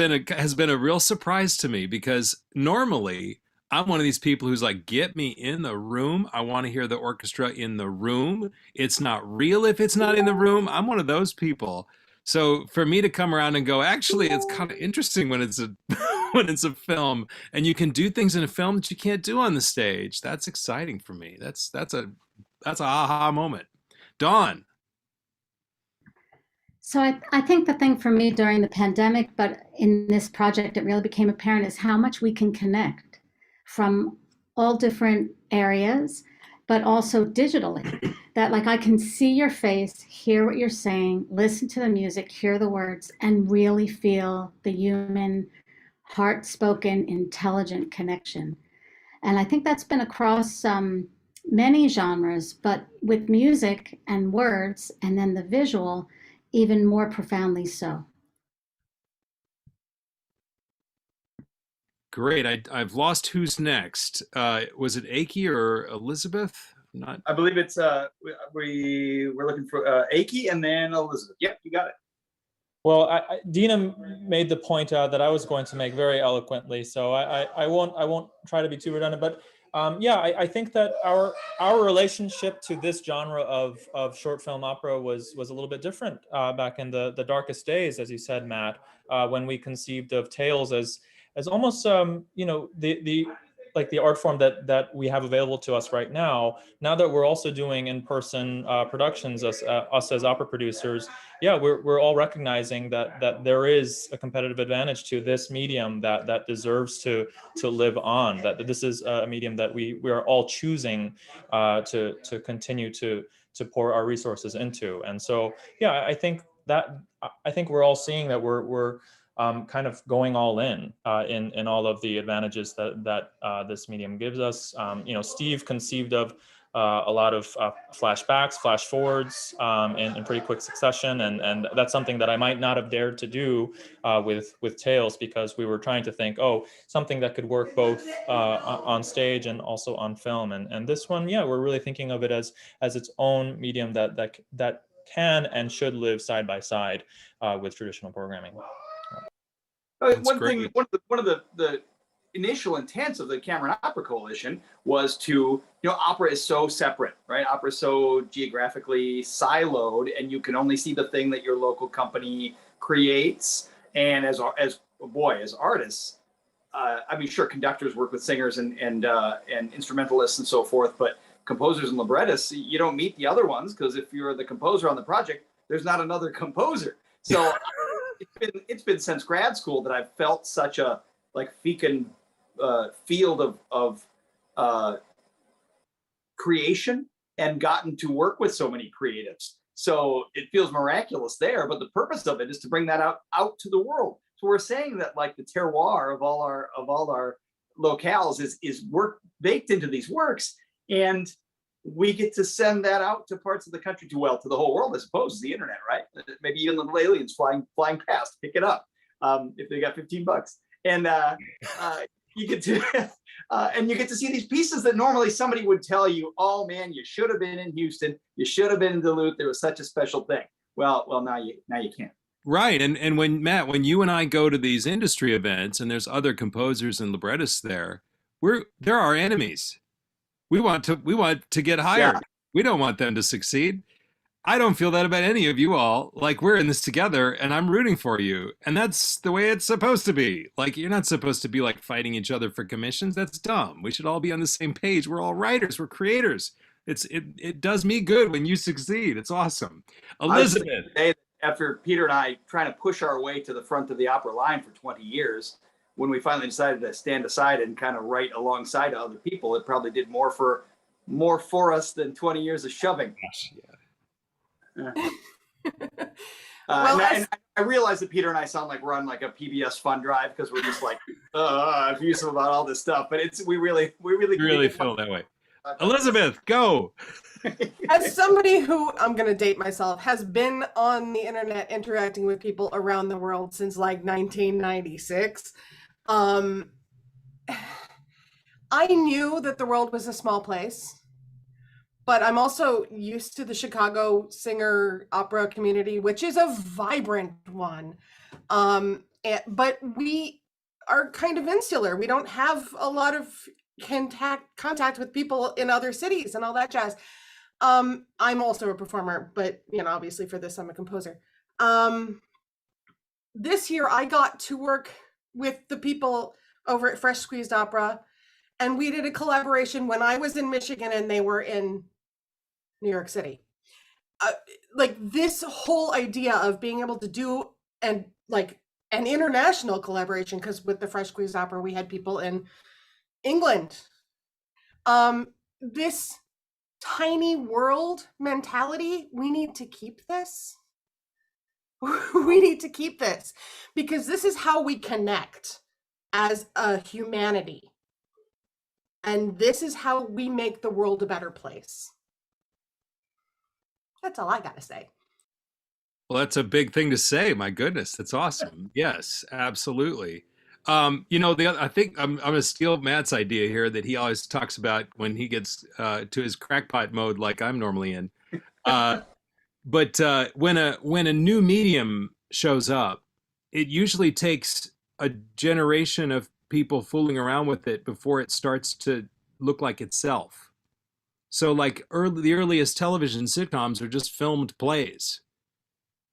been a real surprise to me, because normally I'm one of these people who's like, get me in the room. I want to hear the orchestra in the room. It's not real if it's not in the room. I'm one of those people. So for me to come around and go, actually, it's kind of interesting when it's a when it's a film, and you can do things in a film that you can't do on the stage. That's exciting for me. That's a aha moment. Dawn. So I think the thing for me during the pandemic, but in this project, it really became apparent is how much we can connect from all different areas, but also digitally. That like I can see your face, hear what you're saying, listen to the music, hear the words, and really feel the human, heart-spoken, intelligent connection. And I think that's been across many genres, but with music and words and then the visual, even more profoundly so. Great. I've lost who's next. Was it Aki or Elizabeth? Not. I believe it's we're looking for Aki and then Elizabeth. Yep, you got it. Well, Dina made the point that I was going to make very eloquently, so I won't try to be too redundant. But I think that our relationship to this genre of short film opera was a little bit different back in the darkest days, as you said, Matt, when we conceived of Tales as almost the like the art form that we have available to us right now. Now that we're also doing in-person productions, us as opera producers, we're all recognizing that there is a competitive advantage to this medium that deserves to live on. That this is a medium that we are all choosing to continue to pour our resources into. And so I think we're all seeing that we're kind of going all in all of the advantages that this medium gives us. Steve conceived of a lot of flashbacks, flash forwards in pretty quick succession, and that's something that I might not have dared to do with Tales, because we were trying to think, something that could work both on stage and also on film. And this one, we're really thinking of it as its own medium that can and should live side by side with traditional programming. One of the initial intents of the Cameron Opera Coalition was to, opera is so separate, right? Opera is so geographically siloed, and you can only see the thing that your local company creates. And as artists, sure, conductors work with singers and instrumentalists and so forth, but composers and librettists, you don't meet the other ones, because if you're the composer on the project, there's not another composer. So it's been since grad school that I've felt such a fecund field of creation, and gotten to work with so many creatives. So it feels miraculous there, but the purpose of it is to bring that out to the world. So we're saying that the terroir of all our locales is work baked into these works, and we get to send that out to parts of the country, to the whole world, I suppose, the internet, right? Maybe even little aliens flying past, pick it up if they got $15, and you get to and you get to see these pieces that normally somebody would tell you, oh man, you should have been in Houston, you should have been in Duluth, there was such a special thing. Well, now you can't. Right, and when you and I go to these industry events and there's other composers and librettists there, they're our enemies. We want to get hired. Yeah. We don't want them to succeed. I don't feel that about any of you all. We're in this together, and I'm rooting for you. And that's the way it's supposed to be. You're not supposed to be fighting each other for commissions. That's dumb. We should all be on the same page. We're all writers. We're creators. It does me good when you succeed. It's awesome. I was thinking Elizabeth. today, after Peter and I trying to push our way to the front of the opera line for 20 years, when we finally decided to stand aside and kind of write alongside other people, it probably did more for us than 20 years of shoving. Gosh, yeah. Well, and I realize that Peter and I sound like we're on like a PBS fun drive because we're just like effusive about all this stuff, but we really feel that way. Elizabeth, go. As somebody who, I'm going to date myself, has been on the internet interacting with people around the world since like 1996, I knew that the world was a small place, but I'm also used to the Chicago singer opera community, which is a vibrant one. But we are kind of insular. We don't have a lot of contact with people in other cities and all that jazz. I'm also a performer, but obviously for this I'm a composer. This year I got to work with the people over at Fresh Squeezed Opera, and we did a collaboration when I was in Michigan and they were in New York City. Like this whole idea of being able to do and like an international collaboration, because with the Fresh Squeezed Opera we had people in England. This tiny world mentality, we need to keep this. We need to keep this because this is how we connect as a humanity. And this is how we make the world a better place. That's all I got to say. Well, that's a big thing to say. My goodness, that's awesome. Yes, absolutely. I think I'm going to steal Matt's idea here that he always talks about when he gets to his crackpot mode, like I'm normally in. But when a new medium shows up, it usually takes a generation of people fooling around with it before it starts to look like itself. So like the earliest television sitcoms are just filmed plays.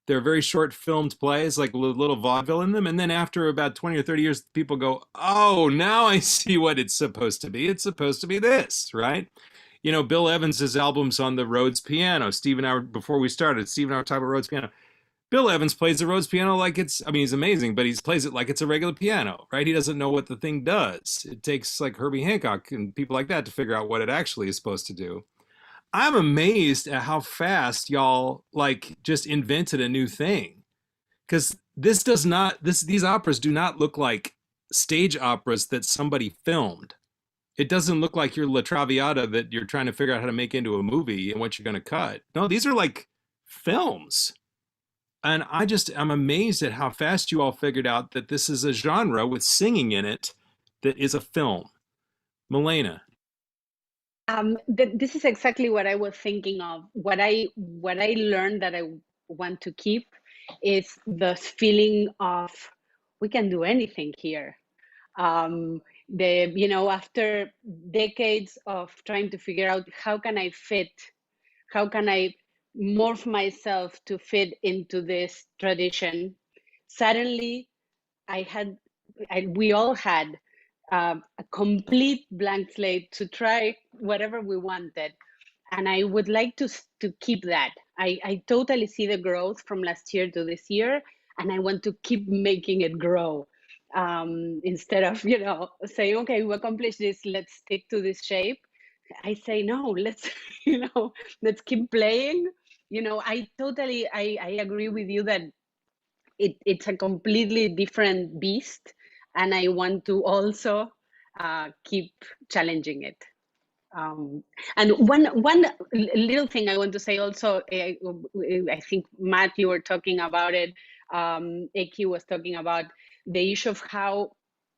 They're very short filmed plays, like with little vaudeville in them. And then after about 20 or 30 years, people go, oh, now I see what it's supposed to be. It's supposed to be this, right? Bill Evans's albums on the Rhodes piano. Before we started, Steve and I were talking about Rhodes piano. Bill Evans plays the Rhodes piano like he's amazing, but he plays it like it's a regular piano, right? He doesn't know what the thing does. It takes like Herbie Hancock and people like that to figure out what it actually is supposed to do. I'm amazed at how fast y'all like just invented a new thing. Because these operas do not look like stage operas that somebody filmed. It doesn't look like your La Traviata that you're trying to figure out how to make into a movie and what you're going to cut. No, these are like films. And I'm amazed at how fast you all figured out that this is a genre with singing in it that is a film. Milena. This is exactly what I was thinking of. What I learned that I want to keep is the feeling of we can do anything here. After decades of trying to figure out how can I morph myself to fit into this tradition, suddenly we all had a complete blank slate to try whatever we wanted. And I would like to keep that. I totally see the growth from last year to this year, and I want to keep making it grow. Instead of, saying, okay, we accomplished this, let's stick to this shape. I say, no, let's keep playing. I agree with you that it's a completely different beast. And I want to also keep challenging it. And one little thing I want to say also, I think, Matt, you were talking about it. Eki was talking about the issue of how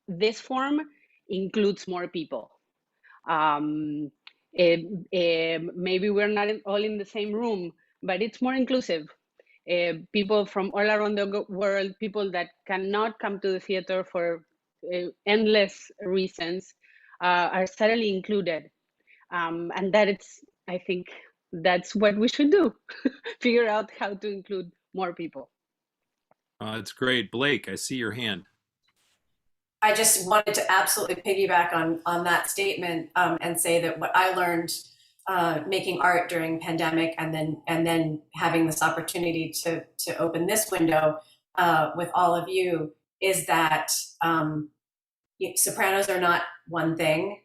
this form includes more people. Maybe we're not all in the same room, but it's more inclusive. People from all around the world, people that cannot come to the theater for endless reasons, are suddenly included. And I think that's what we should do, figure out how to include more people. It's great. Blake, I see your hand. I just wanted to absolutely piggyback on that statement and say that what I learned making art during pandemic, and then having this opportunity to open this window with all of you, is that Sopranos are not one thing.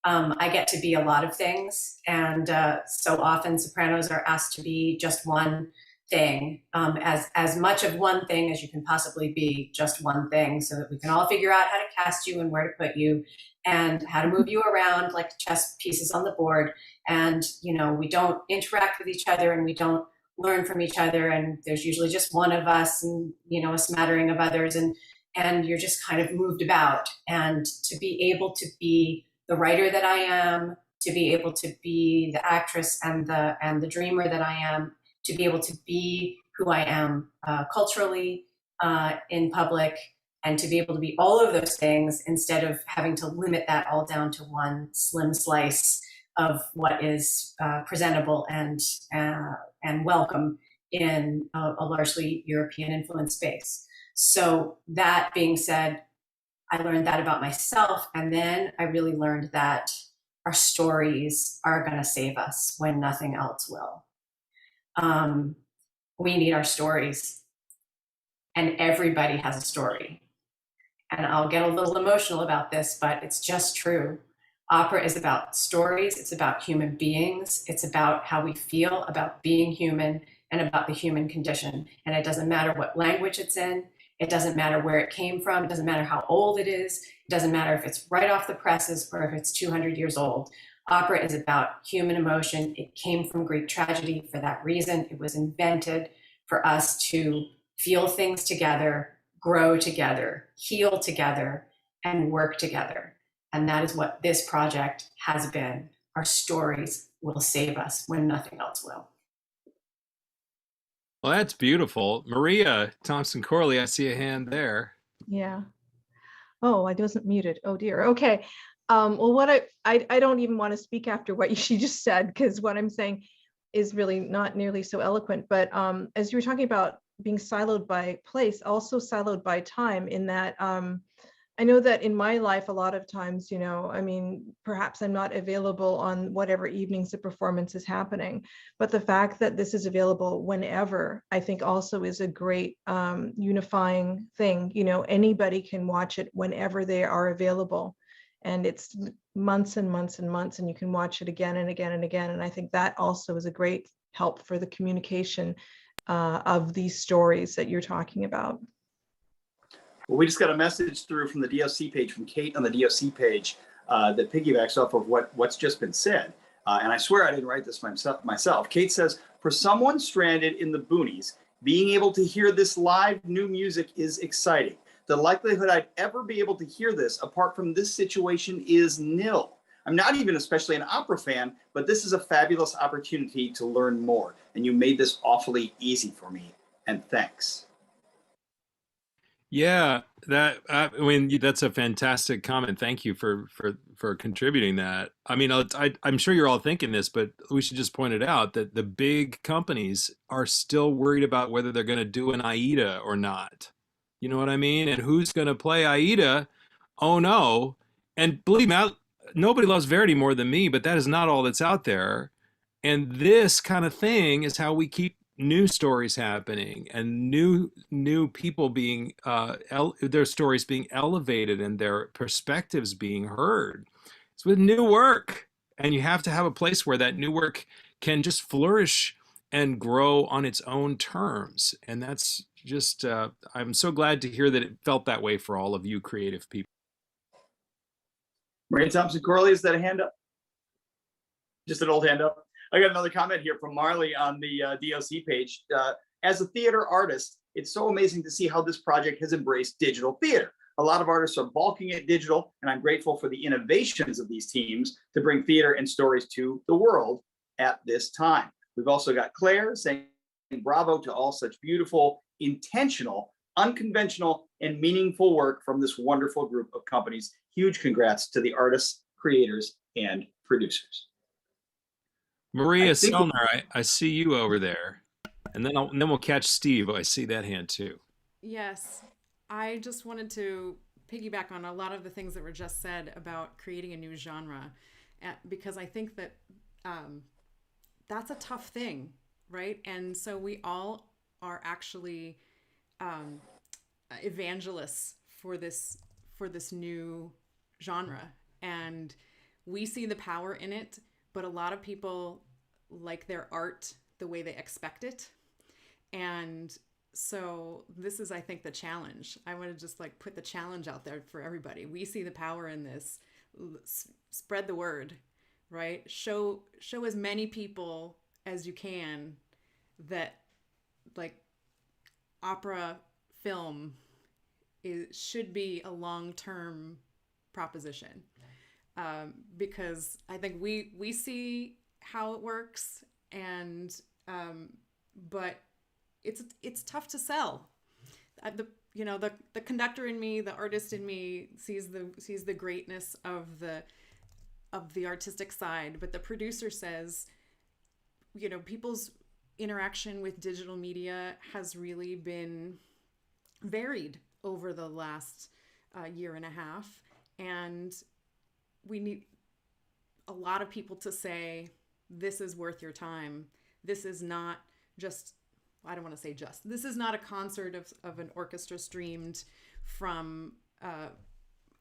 I get to be a lot of things, and so often Sopranos are asked to be just one thing, as much of one thing as you can possibly be just one thing, so that we can all figure out how to cast you and where to put you and how to move you around like chess pieces on the board. And we don't interact with each other, and we don't learn from each other, and there's usually just one of us, and a smattering of others, and you're just kind of moved about. And to be able to be the writer that I am, to be able to be the actress and the dreamer that I am, to be able to be who I am culturally, in public, and to be able to be all of those things instead of having to limit that all down to one slim slice of what is presentable and welcome in a largely European influenced space. So that being said, I learned that about myself, and then I really learned that our stories are going to save us when nothing else will. We need our stories, and everybody has a story. And I'll get a little emotional about this, but it's just true. Opera is about stories. It's about human beings. It's about how we feel about being human and about the human condition. And it doesn't matter what language it's in. It doesn't matter where it came from. It doesn't matter how old it is. It doesn't matter if it's right off the presses or if it's 200 years old. Opera is about human emotion. It came from Greek tragedy for that reason. It was invented for us to feel things together, grow together, heal together, and work together. And that is what this project has been. Our stories will save us when nothing else will. Well, that's beautiful. Maria Thompson Corley, I see a hand there. Yeah. Oh, I wasn't muted. Oh dear. Okay. Well, what I don't even want to speak after what she just said, because what I'm saying is really not nearly so eloquent. But as you were talking about being siloed by place, also siloed by time, in that I know that in my life, a lot of times, perhaps I'm not available on whatever evenings the performance is happening, but the fact that this is available whenever, I think also is a great unifying thing. Anybody can watch it whenever they are available, and it's months and months and months, and you can watch it again and again and again. And I think that also is a great help for the communication of these stories that you're talking about. Well, we just got a message through from the DOC page, from Kate on the DOC page, that piggybacks off of what's just been said. And I swear I didn't write this myself. Kate says, for someone stranded in the boonies, being able to hear this live new music is exciting. The likelihood I'd ever be able to hear this apart from this situation is nil. I'm not even especially an opera fan, but this is a fabulous opportunity to learn more. And you made this awfully easy for me. And thanks. Yeah, that's a fantastic comment. Thank you for contributing that. I mean, I'm sure you're all thinking this, but we should just point it out that the big companies are still worried about whether they're going to do an Aida or not. You know what I mean? And who's going to play Aida? Oh no! And believe me, nobody loves Verdi more than me, but that is not all that's out there. And this kind of thing is how we keep new stories happening, and new people being their stories being elevated and their perspectives being heard. It's with new work, and you have to have a place where that new work can just flourish and grow on its own terms. And that's just I'm so glad to hear that it felt that way for all of you creative people. Maria Thompson Corley, is that a hand up? Just an old hand up. I got another comment here from Marley on the DOC page. As a theater artist, it's so amazing to see how this project has embraced digital theater. A lot of artists are balking at digital, and I'm grateful for the innovations of these teams to bring theater and stories to the world at this time. We've also got Claire saying bravo to all such beautiful, intentional, unconventional, and meaningful work from this wonderful group of companies. Huge congrats to the artists, creators, and producers. Maria Selner, I see you over there, and then we'll catch Steve. I see that hand too. Yes, I just wanted to piggyback on a lot of the things that were just said about creating a new genre, because I think that that's a tough thing, right? And so we all are actually evangelists for this new genre, and we see the power in it, but a lot of people like their art the way they expect it. And so this is, I think, the challenge. I want to just like put the challenge out there for everybody. We see the power in this. Spread the word, right? Show as many people as you can that like opera film should be a long-term proposition, because I think we see how it works, and but it's tough to sell. The conductor in me, the artist in me sees the greatness of the artistic side, but the producer says, people's interaction with digital media has really been varied over the last year and a half, and we need a lot of people to say, this is worth your time. This is not just, I don't want to say just, this is not a concert of an orchestra streamed from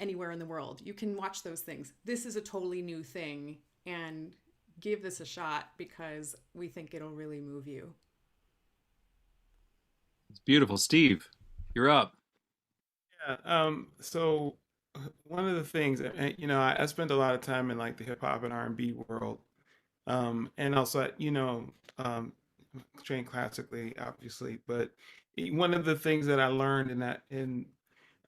anywhere in the world. You can watch those things. This is a totally new thing, and give this a shot because we think it'll really move you. It's beautiful. Steve, you're up. Yeah. So one of the things, I spent a lot of time in like the hip hop and R&B world, and also, trained classically, obviously. But one of the things that I learned in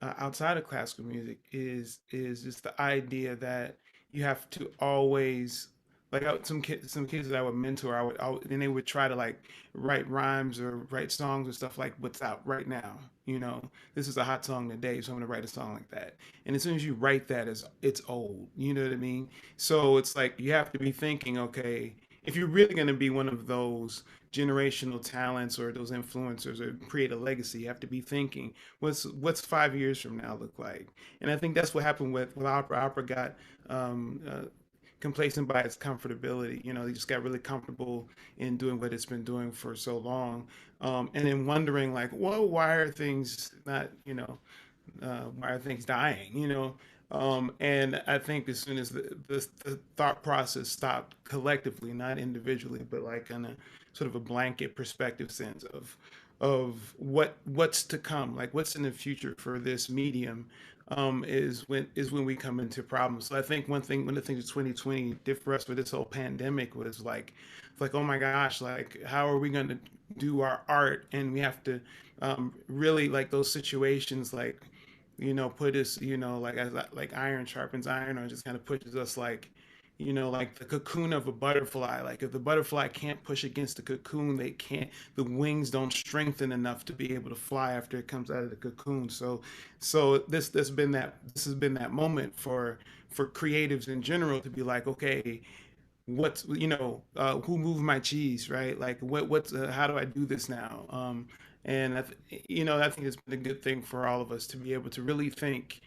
outside of classical music is just the idea that you have to always, like, some kids that I would mentor, and they would try to like write rhymes or write songs or stuff like what's out right now. This is a hot song today, so I'm gonna write a song like that. And as soon as you write that, it's old. You know what I mean? So it's like you have to be thinking, okay, if you're really gonna be one of those generational talents or those influencers or create a legacy, you have to be thinking, what's 5 years from now look like? And I think that's what happened with opera. Opera got complacent by its comfortability. They just got really comfortable in doing what it's been doing for so long, and then wondering like, well, why are things not, why are things dying? And I think as soon as the thought process stopped collectively, not individually, but like in a sort of a blanket perspective sense of what's to come, like what's in the future for this medium, is when we come into problems. So I think one of the things that 2020 did for us with this whole pandemic was like, oh my gosh, like how are we going to do our art? And we have to really, like, those situations, like, put us, like, as like iron sharpens iron, or just kind of pushes us like, like the cocoon of a butterfly. Like if the butterfly can't push against the cocoon, the wings don't strengthen enough to be able to fly after it comes out of the cocoon. So this has been that moment for creatives in general to be like, okay, what's, who moved my cheese, right? Like what's how do I do this now? And I think it's been a good thing for all of us to be able to really think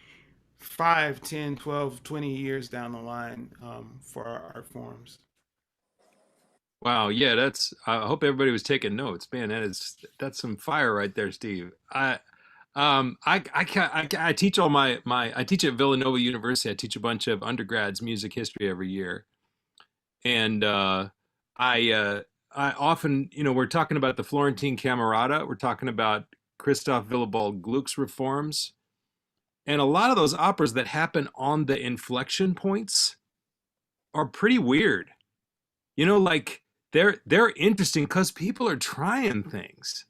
5, 10, 12, 20 years down the line, for our art forms. Wow, yeah, I hope everybody was taking notes. Man, that's some fire right there, Steve. I teach I teach at Villanova University. I teach a bunch of undergrads music history every year, and I often, we're talking about the Florentine Camerata. We're talking about Christoph Willibald Gluck's reforms. And a lot of those operas that happen on the inflection points are pretty weird. Like they're interesting because people are trying things.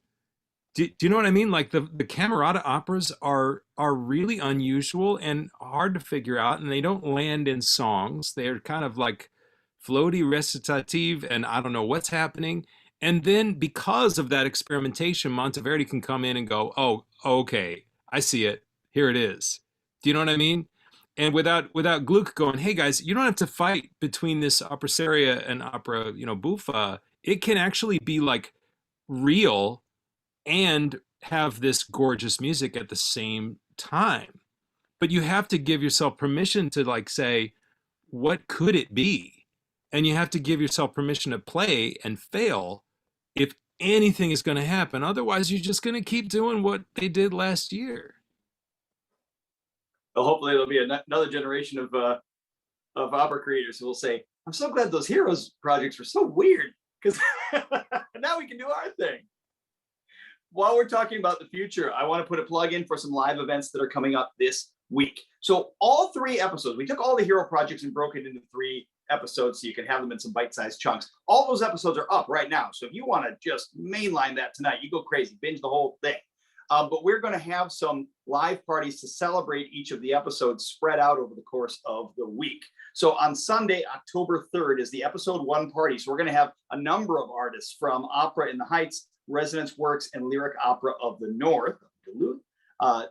Do you know what I mean? Like the Camerata operas are really unusual and hard to figure out, and they don't land in songs. They're kind of like floaty recitative, and I don't know what's happening. And then because of that experimentation, Monteverdi can come in and go, oh, okay, I see it. Here it is. Do you know what I mean? And without Gluck going, hey guys, you don't have to fight between this opera seria and opera, buffa. It can actually be like real and have this gorgeous music at the same time. But you have to give yourself permission to like say, what could it be? and you have to give yourself permission to play and fail if anything is going to happen. Otherwise, you're just going to keep doing what they did last year. Well, hopefully there'll be another generation of opera creators who will say, I'm so glad those Heroes projects were so weird, because now we can do our thing. While we're talking about the future, I want to put a plug in for some live events that are coming up this week. So all 3 episodes, we took all the hero projects and broke it into 3 episodes so you can have them in some bite-sized chunks. All those episodes are up right now. So if you want to just mainline that tonight, you go crazy, binge the whole thing. But we're going to have some live parties to celebrate each of the episodes spread out over the course of the week. So on Sunday, October 3rd is the episode 1 party. So we're going to have a number of artists from Opera in the Heights, Resonance Works, and Lyric Opera of the North, Duluth,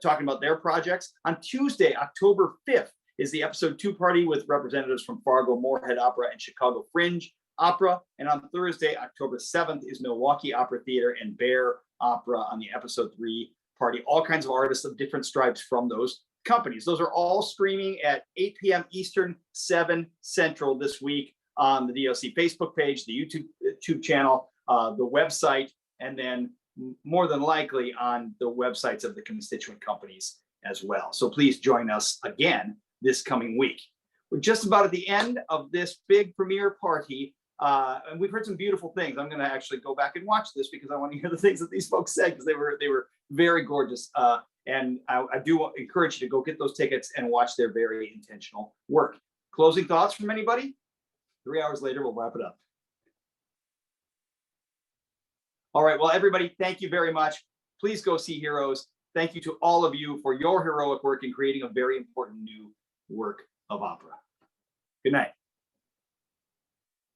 talking about their projects. On Tuesday, October 5th, is the episode 2 party with representatives from Fargo Moorhead Opera and Chicago Fringe Opera. And on Thursday, October 7th, is Milwaukee Opera Theater and Bear Opera on the episode 3 party. All kinds of artists of different stripes from those companies. Those are all streaming at 8 p.m. Eastern, 7 Central this week on the DOC Facebook page, the YouTube channel, the website, and then more than likely on the websites of the constituent companies as well. So please join us again this coming week. We're just about at the end of this big premiere party, and we've heard some beautiful things. I'm going to actually go back and watch this because I want to hear the things that these folks said, because they were very gorgeous. And I do encourage you to go get those tickets and watch their very intentional work. Closing thoughts from anybody? 3 hours later, we'll wrap it up. All right, well, everybody, thank you very much. Please go see Heroes. Thank you to all of you for your heroic work in creating a very important new work of opera. Good night.